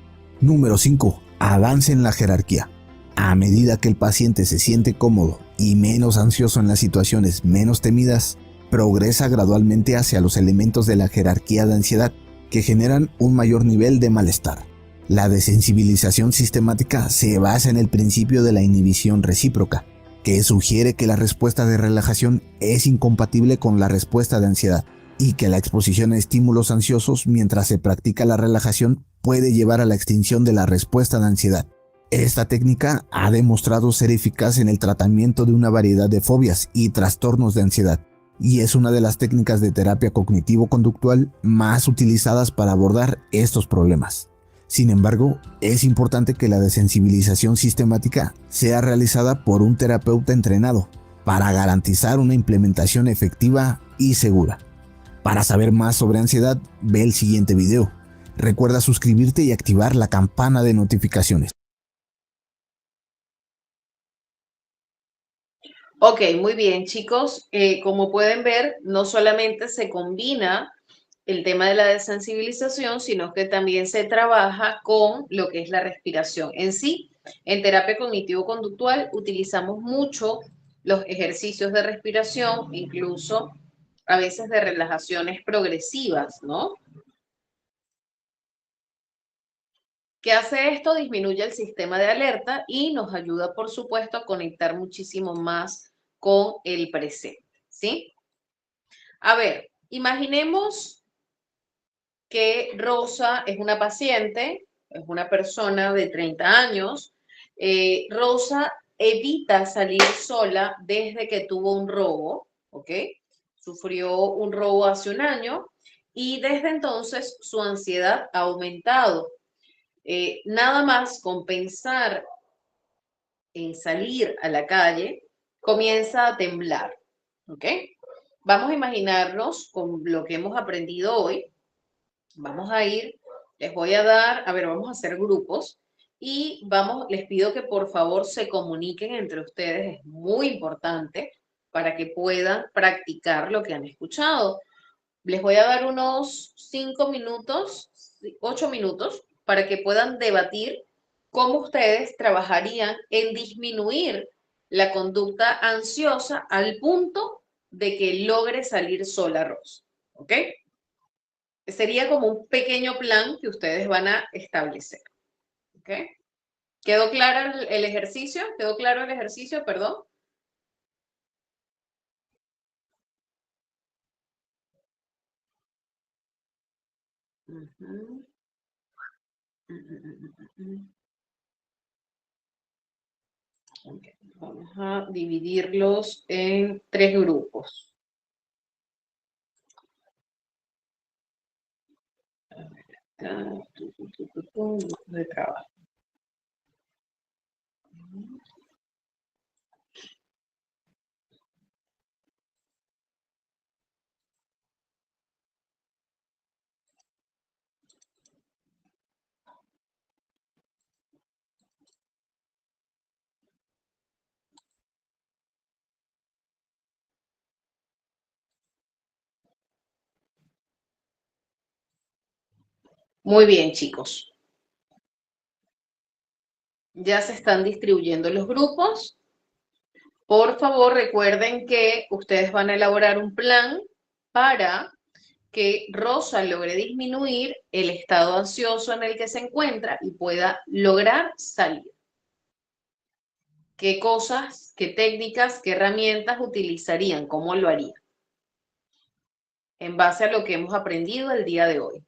E: Número 5. Avance en la jerarquía. A medida que el paciente se siente cómodo y menos ansioso en las situaciones menos temidas, progresa gradualmente hacia los elementos de la jerarquía de ansiedad que generan un mayor nivel de malestar. La desensibilización sistemática se basa en el principio de la inhibición recíproca, que sugiere que la respuesta de relajación es incompatible con la respuesta de ansiedad y que la exposición a estímulos ansiosos mientras se practica la relajación puede llevar a la extinción de la respuesta de ansiedad. Esta técnica ha demostrado ser eficaz en el tratamiento de una variedad de fobias y trastornos de ansiedad, y es una de las técnicas de terapia cognitivo-conductual más utilizadas para abordar estos problemas. Sin embargo, es importante que la desensibilización sistemática sea realizada por un terapeuta entrenado para garantizar una implementación efectiva y segura. Para saber más sobre ansiedad, ve el siguiente video. Recuerda suscribirte y activar la campana de notificaciones.
A: Ok, muy bien, chicos. Como pueden ver, no solamente se combina el tema de la desensibilización, sino que también se trabaja con lo que es la respiración. En sí, en terapia cognitivo-conductual utilizamos mucho los ejercicios de respiración, incluso a veces de relajaciones progresivas, ¿no? ¿Qué hace esto? Disminuye el sistema de alerta y nos ayuda, por supuesto, a conectar muchísimo más con el presente, ¿sí? A ver, imaginemos que Rosa es una paciente, es una persona de 30 años. Rosa evita salir sola desde que tuvo un robo, ¿ok? Sufrió un robo hace un año y desde entonces su ansiedad ha aumentado. Nada más con pensar en salir a la calle, comienza a temblar, ¿ok? Vamos a imaginarnos con lo que hemos aprendido hoy. Vamos a ir, les voy a dar, a ver, vamos a hacer grupos y vamos, les pido que por favor se comuniquen entre ustedes, es muy importante para que puedan practicar lo que han escuchado. Les voy a dar unos 5 minutos, 8 minutos, para que puedan debatir cómo ustedes trabajarían en disminuir la conducta ansiosa al punto de que logre salir sola Rosa. ¿Ok? Sería como un pequeño plan que ustedes van a establecer. ¿Ok? ¿Quedó claro el ejercicio? ¿Quedó claro el ejercicio? Perdón. Ujú. Ok, vamos a dividirlos en 3 grupos. De trabajo. Muy bien, chicos. Ya se están distribuyendo los grupos. Por favor, recuerden que ustedes van a elaborar un plan para que Rosa logre disminuir el estado ansioso en el que se encuentra y pueda lograr salir. ¿Qué cosas, qué técnicas, qué herramientas utilizarían? ¿Cómo lo harían? En base a lo que hemos aprendido el día de hoy.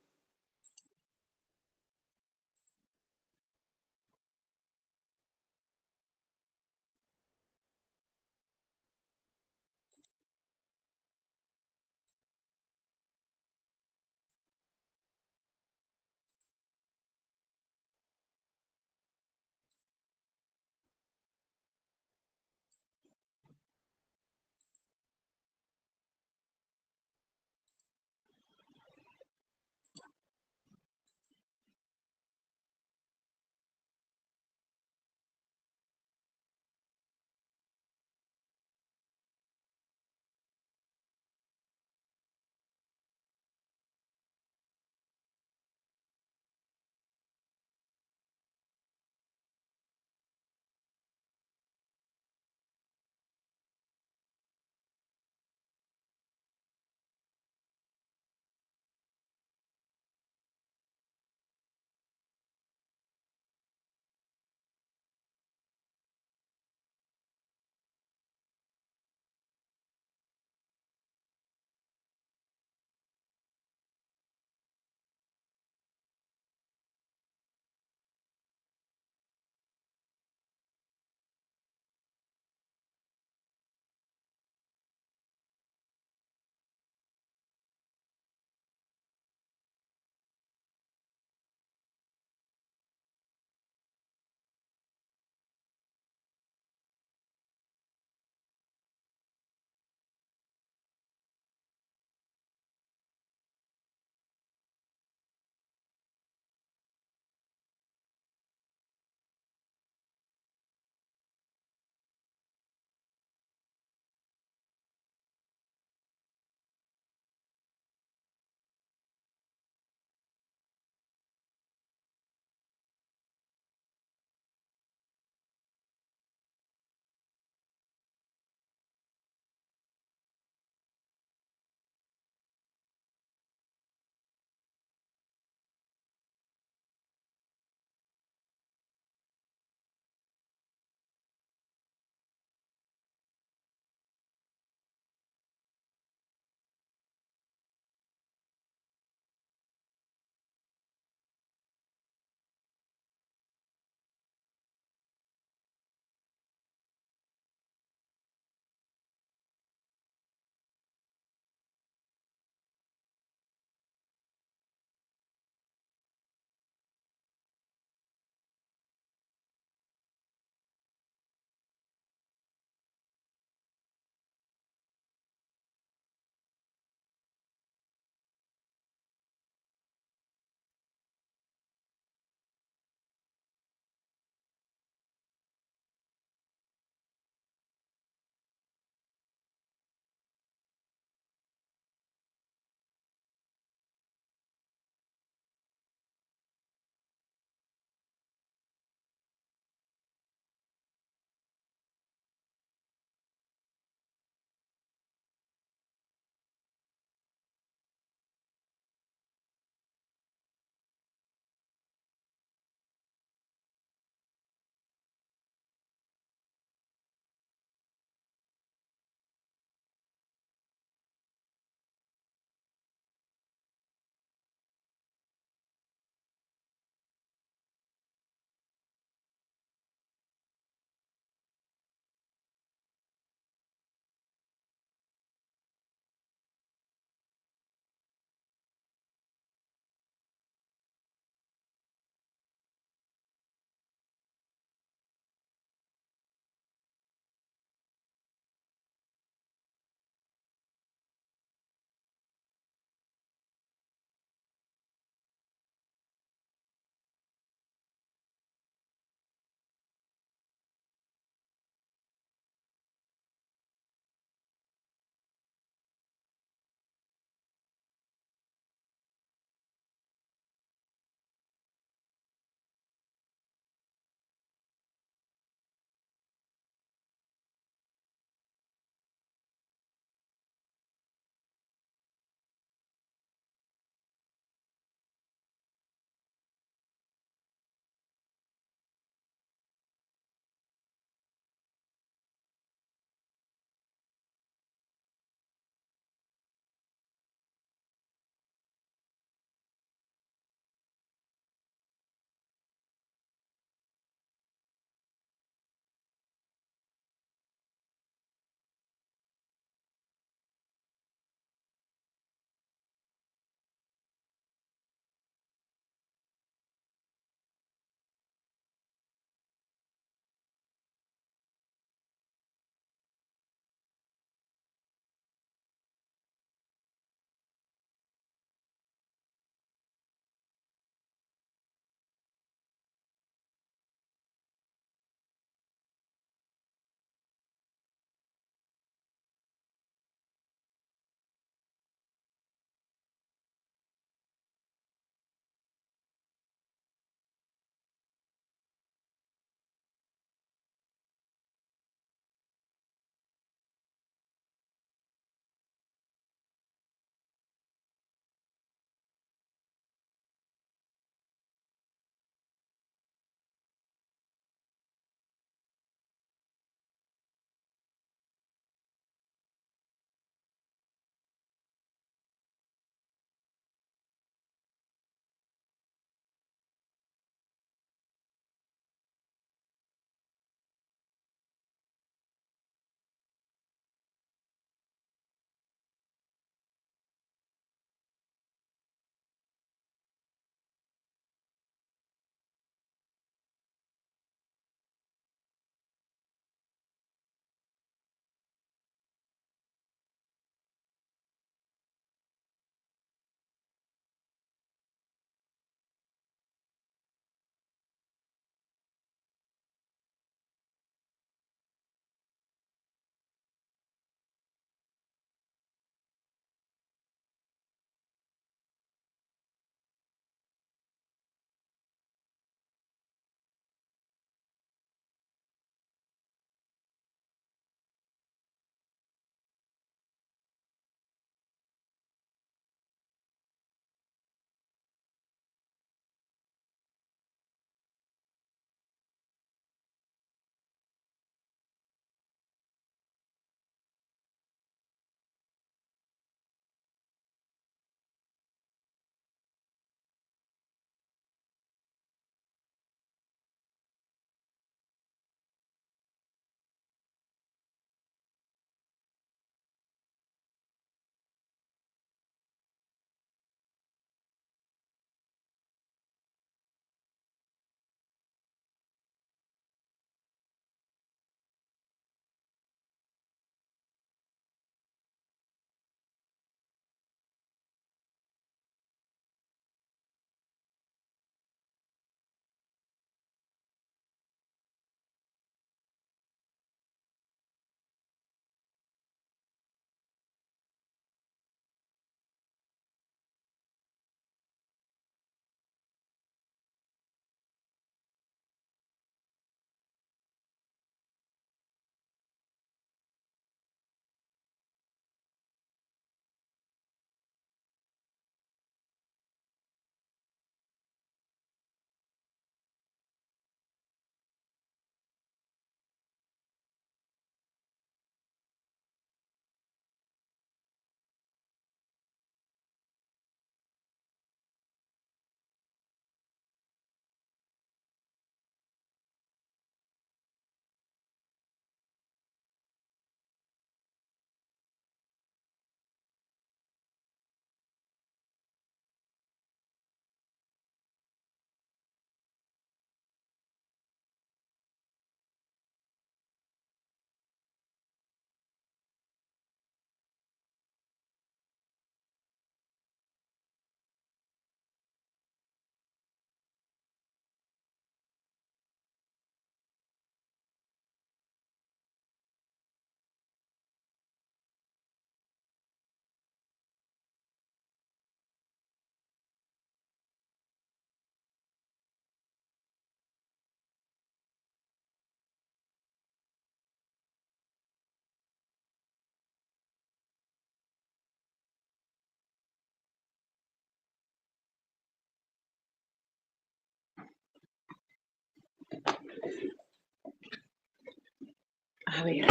A: A ver.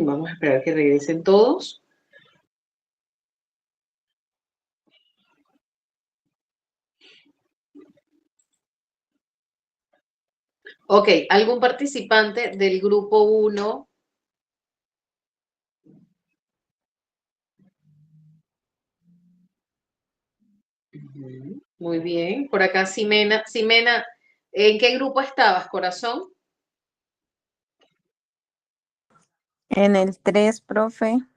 A: Vamos a esperar que regresen todos. Ok, ¿algún participante del grupo 1? Muy bien. Por acá, Ximena. Ximena, ¿en qué grupo estabas, corazón?
C: En el 3, profe, con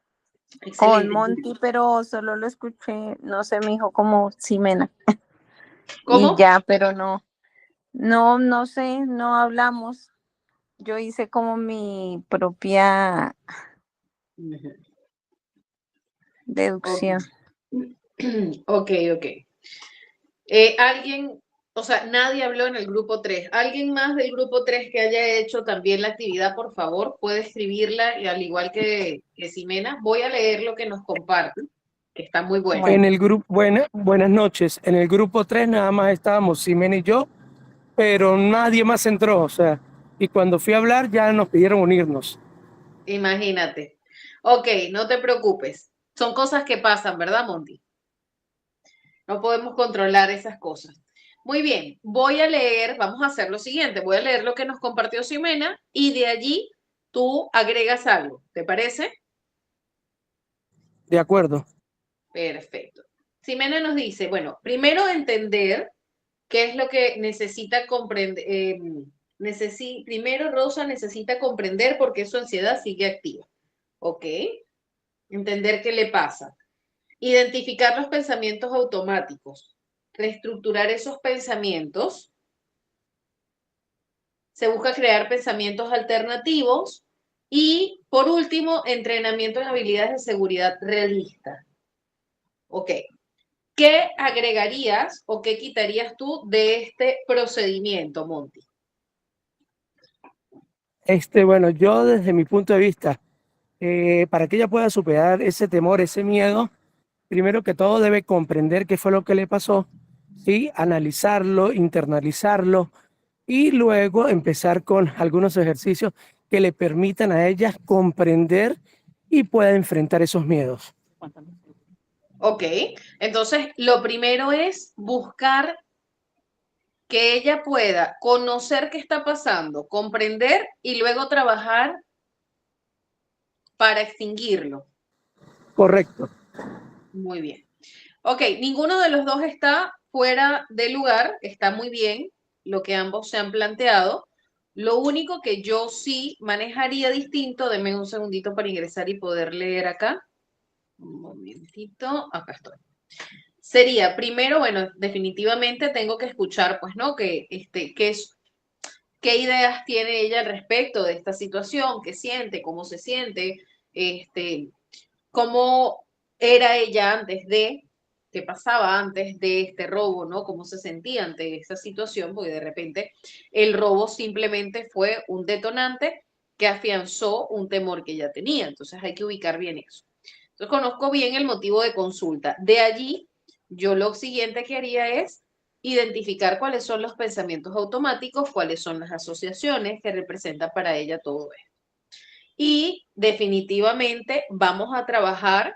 A: Excelente.
C: Monty, pero solo lo escuché, no sé, me dijo como Ximena. Y
A: ¿Cómo?
C: ya, pero no sé, no hablamos. Yo hice como mi propia
A: Ujú. Ok,
C: deducción.
A: ok. Ok. Alguien, o sea, nadie habló en el grupo 3. ¿Alguien más del grupo 3 que haya hecho también la actividad, por favor, puede escribirla y al igual que Ximena? Voy a leer lo que nos comparten, que está muy bueno.
F: En el grupo, buenas noches. En el grupo 3 nada más estábamos Ximena y yo, pero nadie más entró, o sea, y cuando fui a hablar ya nos pidieron unirnos.
A: Imagínate. Ok, no te preocupes. Son cosas que pasan, ¿verdad, Monty? No podemos controlar esas cosas. Muy bien, voy a leer, vamos a hacer lo siguiente, voy a leer lo que nos compartió Ximena y de allí tú agregas algo, ¿te parece?
F: De acuerdo.
A: Perfecto. Ximena nos dice, bueno, primero entender qué es lo que necesita comprender. Primero Rosa necesita comprender por qué su ansiedad sigue activa. ¿Ok? Entender qué le pasa. Identificar los pensamientos automáticos. Reestructurar esos pensamientos. Se busca crear pensamientos alternativos. Y por último, entrenamiento en habilidades de seguridad realista. Ok. ¿Qué agregarías o qué quitarías tú de este procedimiento, Monty?
F: Bueno, yo desde mi punto de vista, para que ella pueda superar ese temor, ese miedo, primero que todo debe comprender qué fue lo que le pasó, ¿sí? Analizarlo, internalizarlo y luego empezar con algunos ejercicios que le permitan a ella comprender y pueda enfrentar esos miedos.
A: Ok, entonces lo primero es buscar que ella pueda conocer qué está pasando, comprender y luego trabajar para extinguirlo.
F: Correcto.
A: Muy bien. Ok, ninguno de los dos está fuera de lugar, está muy bien lo que ambos se han planteado. Lo único que yo sí manejaría distinto, denme un segundito para ingresar y poder leer acá. Un momentito, acá estoy. Sería, primero, bueno, definitivamente tengo que escuchar, pues, ¿no? Qué ideas tiene ella al respecto de esta situación, qué siente, cómo se siente, este, cómo era ella antes de, qué pasaba antes de este robo, ¿no? Cómo se sentía ante esa situación, porque de repente el robo simplemente fue un detonante que afianzó un temor que ella tenía. Entonces hay que ubicar bien eso. Entonces conozco bien el motivo de consulta. De allí, yo lo siguiente que haría es identificar cuáles son los pensamientos automáticos, cuáles son las asociaciones que representan para ella todo esto. Y definitivamente vamos a trabajar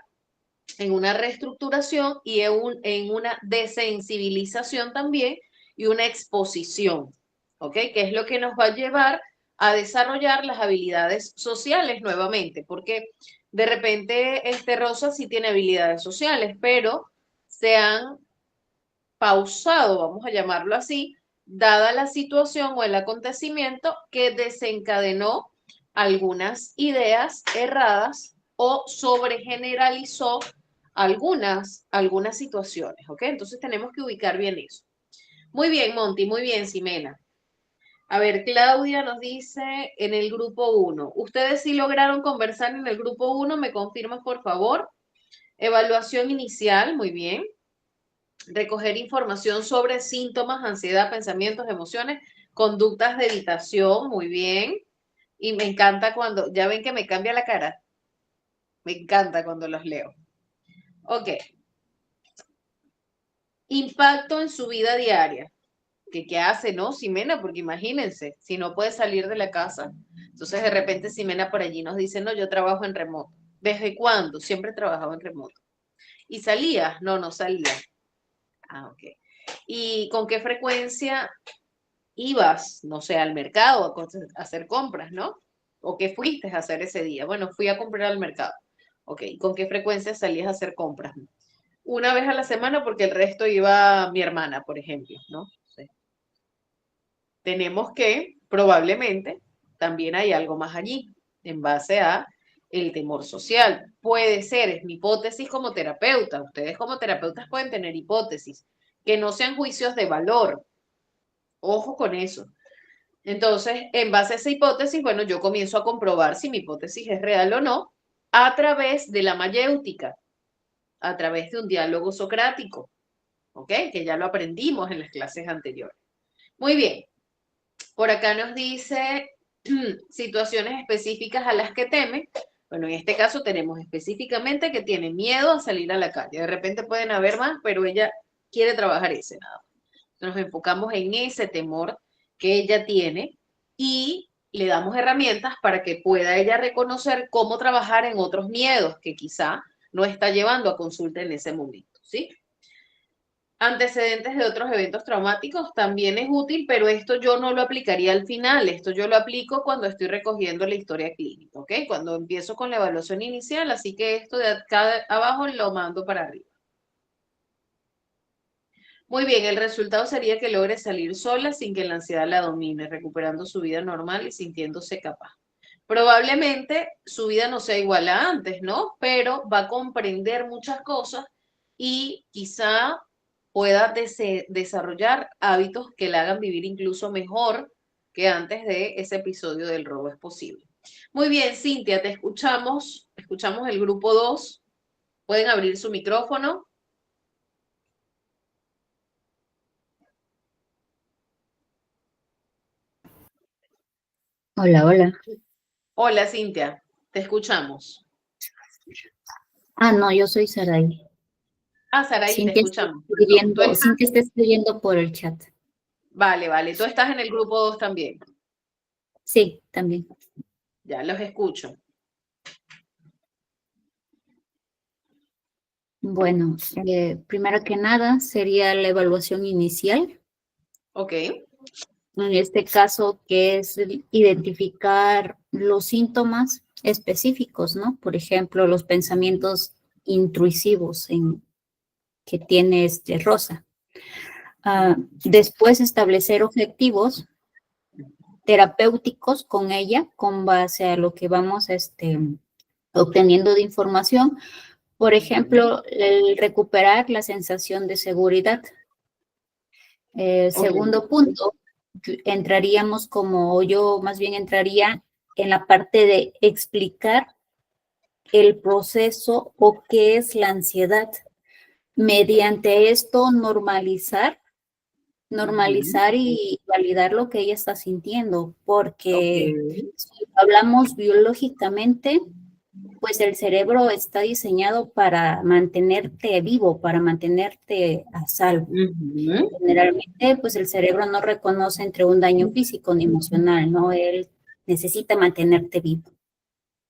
A: en una reestructuración y en una desensibilización también y una exposición, ¿ok? Que es lo que nos va a llevar a desarrollar las habilidades sociales nuevamente, porque de repente Rosa sí tiene habilidades sociales, pero se han pausado, vamos a llamarlo así, dada la situación o el acontecimiento que desencadenó algunas ideas erradas o sobregeneralizó algunas situaciones, ¿ok? Entonces tenemos que ubicar bien eso. Muy bien, Monty, muy bien, Ximena. A ver, Claudia nos dice en el grupo 1. ¿Ustedes sí lograron conversar en el grupo 1? ¿Me confirman, por favor? Evaluación inicial, muy bien. Recoger información sobre síntomas, ansiedad, pensamientos, emociones, conductas de evitación, muy bien. Y me encanta cuando, ya ven que me cambia la cara, me encanta cuando los leo. Ok. Impacto en su vida diaria. que qué hace, ¿no? Ximena, porque imagínense, si no puede salir de la casa, entonces de repente Ximena por allí nos dice, no, yo trabajo en remoto. ¿Desde cuándo? Siempre he trabajado en remoto. ¿Y salías? No, no salía. Ah, ok. ¿Y con qué frecuencia ibas, no sé, al mercado a hacer compras, ¿no? ¿O qué fuiste a hacer ese día? Bueno, fui a comprar al mercado. Ok, ¿con qué frecuencia salías a hacer compras? Una vez a la semana porque el resto iba mi hermana, por ejemplo, ¿no? Sí. Tenemos que, probablemente, también hay algo más allí, en base a el temor social. Puede ser, es mi hipótesis como terapeuta. Ustedes como terapeutas pueden tener hipótesis, que no sean juicios de valor. Ojo con eso. Entonces, en base a esa hipótesis, bueno, yo comienzo a comprobar si mi hipótesis es real o no a través de la mayéutica, a través de un diálogo socrático, ¿ok? Que ya lo aprendimos en las clases anteriores. Muy bien. Por acá nos dice situaciones específicas a las que teme. Bueno, en este caso tenemos específicamente que tiene miedo a salir a la calle. De repente pueden haber más, pero ella quiere trabajar ese nada. Nos enfocamos en ese temor que ella tiene y le damos herramientas para que pueda ella reconocer cómo trabajar en otros miedos que quizá no está llevando a consulta en ese momento, ¿sí? Antecedentes de otros eventos traumáticos también es útil, pero esto yo no lo aplicaría al final, esto yo lo aplico cuando estoy recogiendo la historia clínica, ¿ok? Cuando empiezo con la evaluación inicial, así que esto de acá abajo lo mando para arriba. Muy bien, el resultado sería que logre salir sola sin que la ansiedad la domine, recuperando su vida normal y sintiéndose capaz. Probablemente su vida no sea igual a antes, ¿no? Pero va a comprender muchas cosas y quizá pueda desarrollar hábitos que le hagan vivir incluso mejor que antes de ese episodio del robo es posible. Muy bien, Cintia, te escuchamos. Escuchamos el grupo 2. Pueden abrir su micrófono.
B: Hola, hola.
A: Hola, Cintia, te escuchamos.
B: Ah, no, yo soy Saray.
A: Ah, Saraí, te escuchamos. Perdón.
B: Cintia está escribiendo por el chat.
A: Vale, vale. Tú estás en el grupo 2 también.
B: Sí, también.
A: Ya, los escucho.
B: Bueno, primero que nada sería la evaluación inicial.
A: Ok.
B: En este caso, que es identificar los síntomas específicos, ¿no? Por ejemplo, los pensamientos intrusivos que tiene Rosa. Después establecer objetivos terapéuticos con ella, con base a lo que vamos obteniendo de información. Por ejemplo, el recuperar la sensación de seguridad. Segundo punto, entraríamos como yo más bien entraría en la parte de explicar el proceso o qué es la ansiedad. Mediante esto normalizar y validar lo que ella está sintiendo, porque si hablamos biológicamente, pues el cerebro está diseñado para mantenerte vivo, para mantenerte a salvo. Generalmente, pues el cerebro no reconoce entre un daño físico ni emocional, ¿no? Él necesita mantenerte vivo.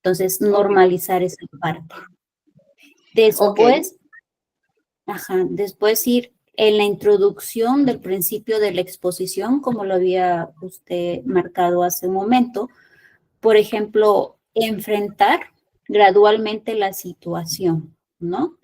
B: Entonces, normalizar esa parte. Después ir en la introducción del principio de la exposición, como lo había usted marcado hace un momento. Por ejemplo, enfrentar gradualmente la situación, ¿no?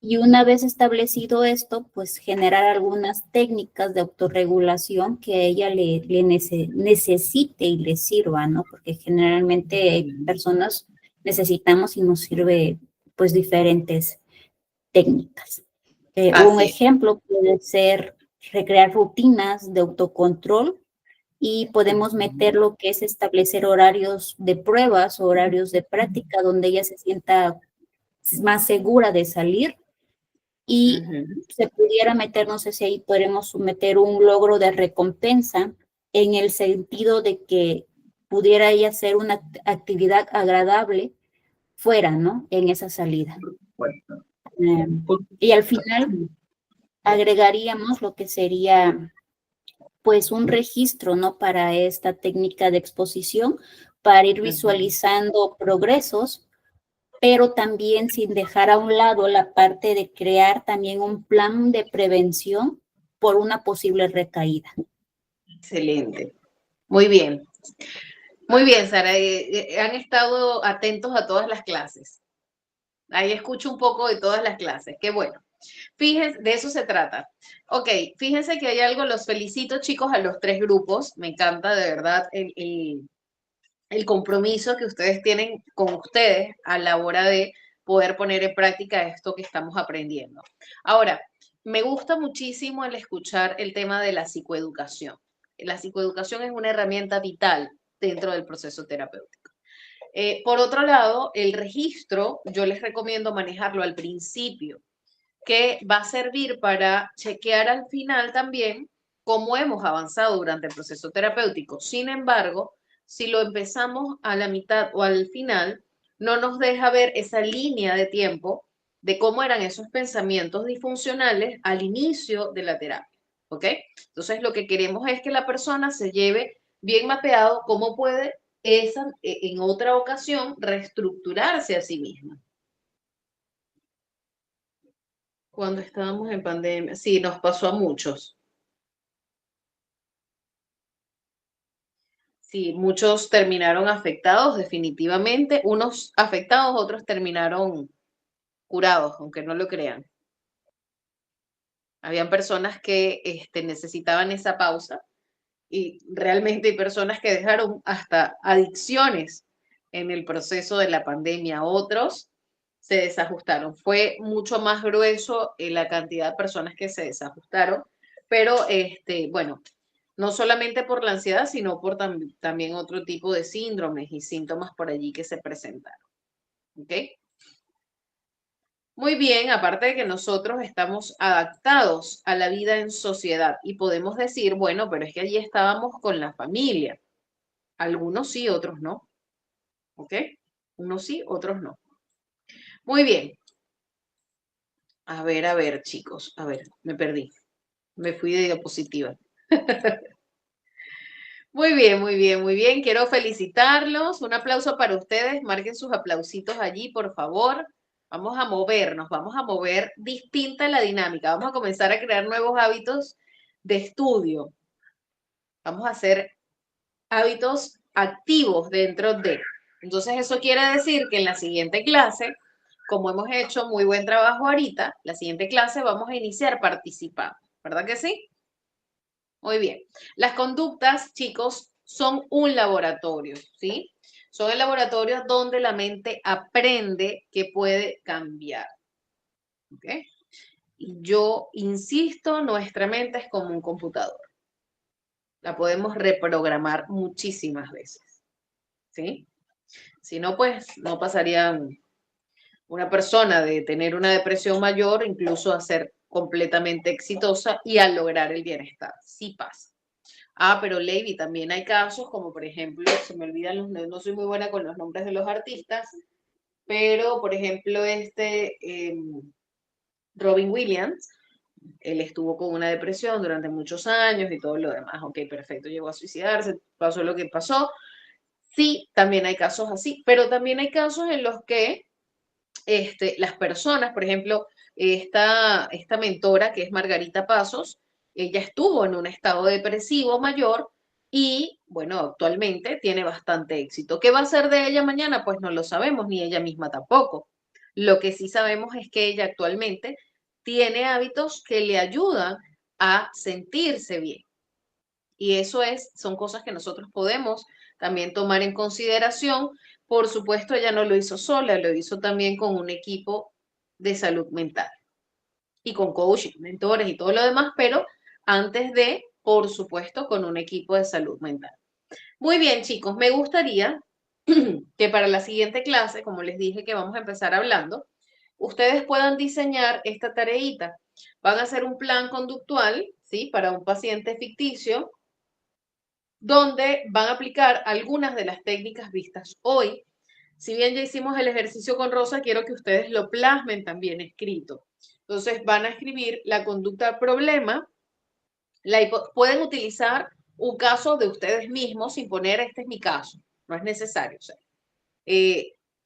B: Y una vez establecido esto, pues generar algunas técnicas de autorregulación que ella le necesite y le sirva, ¿no? Porque generalmente personas necesitamos y nos sirve pues diferentes técnicas. Un ejemplo puede ser recrear rutinas de autocontrol y podemos meter lo que es establecer horarios de pruebas, horarios de práctica, donde ella se sienta más segura de salir y se pudiera meter, no sé si ahí podremos meter un logro de recompensa en el sentido de que pudiera ella hacer una actividad agradable fuera, ¿no? En esa salida. Y al final agregaríamos lo que sería pues un registro, ¿no? Para esta técnica de exposición, para ir
A: Ujú.
B: visualizando progresos, pero también sin dejar a un lado la parte de crear también un plan de prevención por una posible recaída.
A: Excelente. Muy bien. Muy bien, Sara. Han estado atentos a todas las clases. Ahí escucho un poco de todas las clases. Qué bueno. Fíjense, de eso se trata. Ok, fíjense que hay algo, los felicito chicos a los 3 grupos. Me encanta de verdad el compromiso que ustedes tienen con ustedes a la hora de poder poner en práctica esto que estamos aprendiendo. Ahora, me gusta muchísimo el escuchar el tema de la psicoeducación. La psicoeducación es una herramienta vital dentro del proceso terapéutico. Por otro lado, el registro, yo les recomiendo manejarlo al principio, que va a servir para chequear al final también cómo hemos avanzado durante el proceso terapéutico. Sin embargo, si lo empezamos a la mitad o al final, no nos deja ver esa línea de tiempo de cómo eran esos pensamientos disfuncionales al inicio de la terapia. ¿Ok? Entonces, lo que queremos es que la persona se lleve bien mapeado cómo puede en otra ocasión reestructurarse a sí misma. Cuando estábamos en pandemia, sí, nos pasó a muchos. Sí, muchos terminaron afectados definitivamente, unos afectados, otros terminaron curados, aunque no lo crean. Habían personas que necesitaban esa pausa y realmente hay personas que dejaron hasta adicciones en el proceso de la pandemia. Otros se desajustaron. Fue mucho más grueso la cantidad de personas que se desajustaron, pero bueno, no solamente por la ansiedad, sino por también otro tipo de síndromes y síntomas por allí que se presentaron. ¿Ok? Muy bien, aparte de que nosotros estamos adaptados a la vida en sociedad y podemos decir, bueno, pero es que allí estábamos con la familia. Algunos sí, otros no. ¿Ok? Unos sí, otros no. Muy bien. A ver, chicos. A ver, me perdí. Me fui de diapositiva. Muy bien, muy bien, muy bien. Quiero felicitarlos. Un aplauso para ustedes. Marquen sus aplausitos allí, por favor. Vamos a movernos, vamos a mover distinta la dinámica. Vamos a comenzar a crear nuevos hábitos de estudio. Vamos a hacer hábitos activos dentro de. Entonces, eso quiere decir que en la siguiente clase, como hemos hecho muy buen trabajo ahorita, la siguiente clase vamos a iniciar participando. ¿Verdad que sí? Muy bien. Las conductas, chicos, son un laboratorio, ¿sí? Son el laboratorio donde la mente aprende que puede cambiar. ¿Ok? Y yo insisto, nuestra mente es como un computador. La podemos reprogramar muchísimas veces, ¿sí? Si no, pues no pasaría una persona de tener una depresión mayor incluso a ser completamente exitosa y a lograr el bienestar. Sí pasa. Ah, pero Lady, también hay casos como por ejemplo, se me olvidan los nombres, no soy muy buena con los nombres de los artistas, pero por ejemplo Robin Williams, él estuvo con una depresión durante muchos años y todo lo demás. Ok, perfecto, llegó a suicidarse, pasó lo que pasó. Sí, también hay casos así, pero también hay casos en los que las personas, por ejemplo, esta mentora que es Margarita Pasos, ella estuvo en un estado depresivo mayor y, bueno, actualmente tiene bastante éxito. ¿Qué va a hacer de ella mañana? Pues no lo sabemos, ni ella misma tampoco. Lo que sí sabemos es que ella actualmente tiene hábitos que le ayudan a sentirse bien. Y eso son cosas que nosotros podemos también tomar en consideración. Por supuesto, ella no lo hizo sola, lo hizo también con un equipo de salud mental y con coaches, mentores y todo lo demás, pero antes de, por supuesto, con un equipo de salud mental. Muy bien, chicos, me gustaría que para la siguiente clase, como les dije que vamos a empezar hablando, ustedes puedan diseñar esta tareita. Van a hacer un plan conductual, ¿sí? Para un paciente ficticio donde van a aplicar algunas de las técnicas vistas hoy. Si bien ya hicimos el ejercicio con Rosa, quiero que ustedes lo plasmen también escrito. Entonces van a escribir la conducta problema, Pueden utilizar un caso de ustedes mismos sin poner este es mi caso, no es necesario. O sea,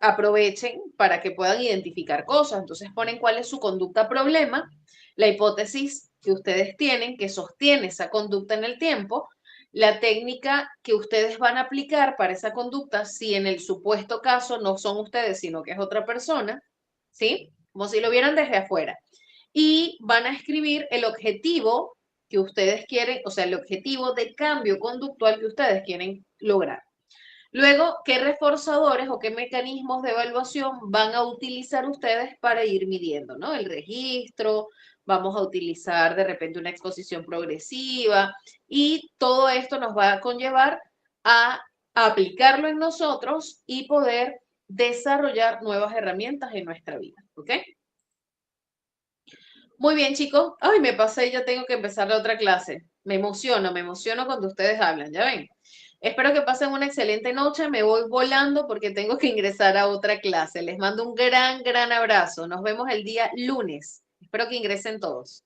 A: aprovechen para que puedan identificar cosas. Entonces ponen cuál es su conducta problema, la hipótesis que ustedes tienen que sostiene esa conducta en el tiempo, la técnica que ustedes van a aplicar para esa conducta si en el supuesto caso no son ustedes, sino que es otra persona, ¿sí? Como si lo vieran desde afuera. Y van a escribir el objetivo que ustedes quieren, o sea, el objetivo de cambio conductual que ustedes quieren lograr. Luego, ¿qué reforzadores o qué mecanismos de evaluación van a utilizar ustedes para ir midiendo, ¿no? El registro, vamos a utilizar de repente una exposición progresiva y todo esto nos va a conllevar a aplicarlo en nosotros y poder desarrollar nuevas herramientas en nuestra vida, ¿ok? Muy bien, chicos. Ay, me pasé, ya tengo que empezar la otra clase. Me emociono cuando ustedes hablan, ¿ya ven? Espero que pasen una excelente noche. Me voy volando porque tengo que ingresar a otra clase. Les mando un gran abrazo. Nos vemos el día lunes. Espero que ingresen todos.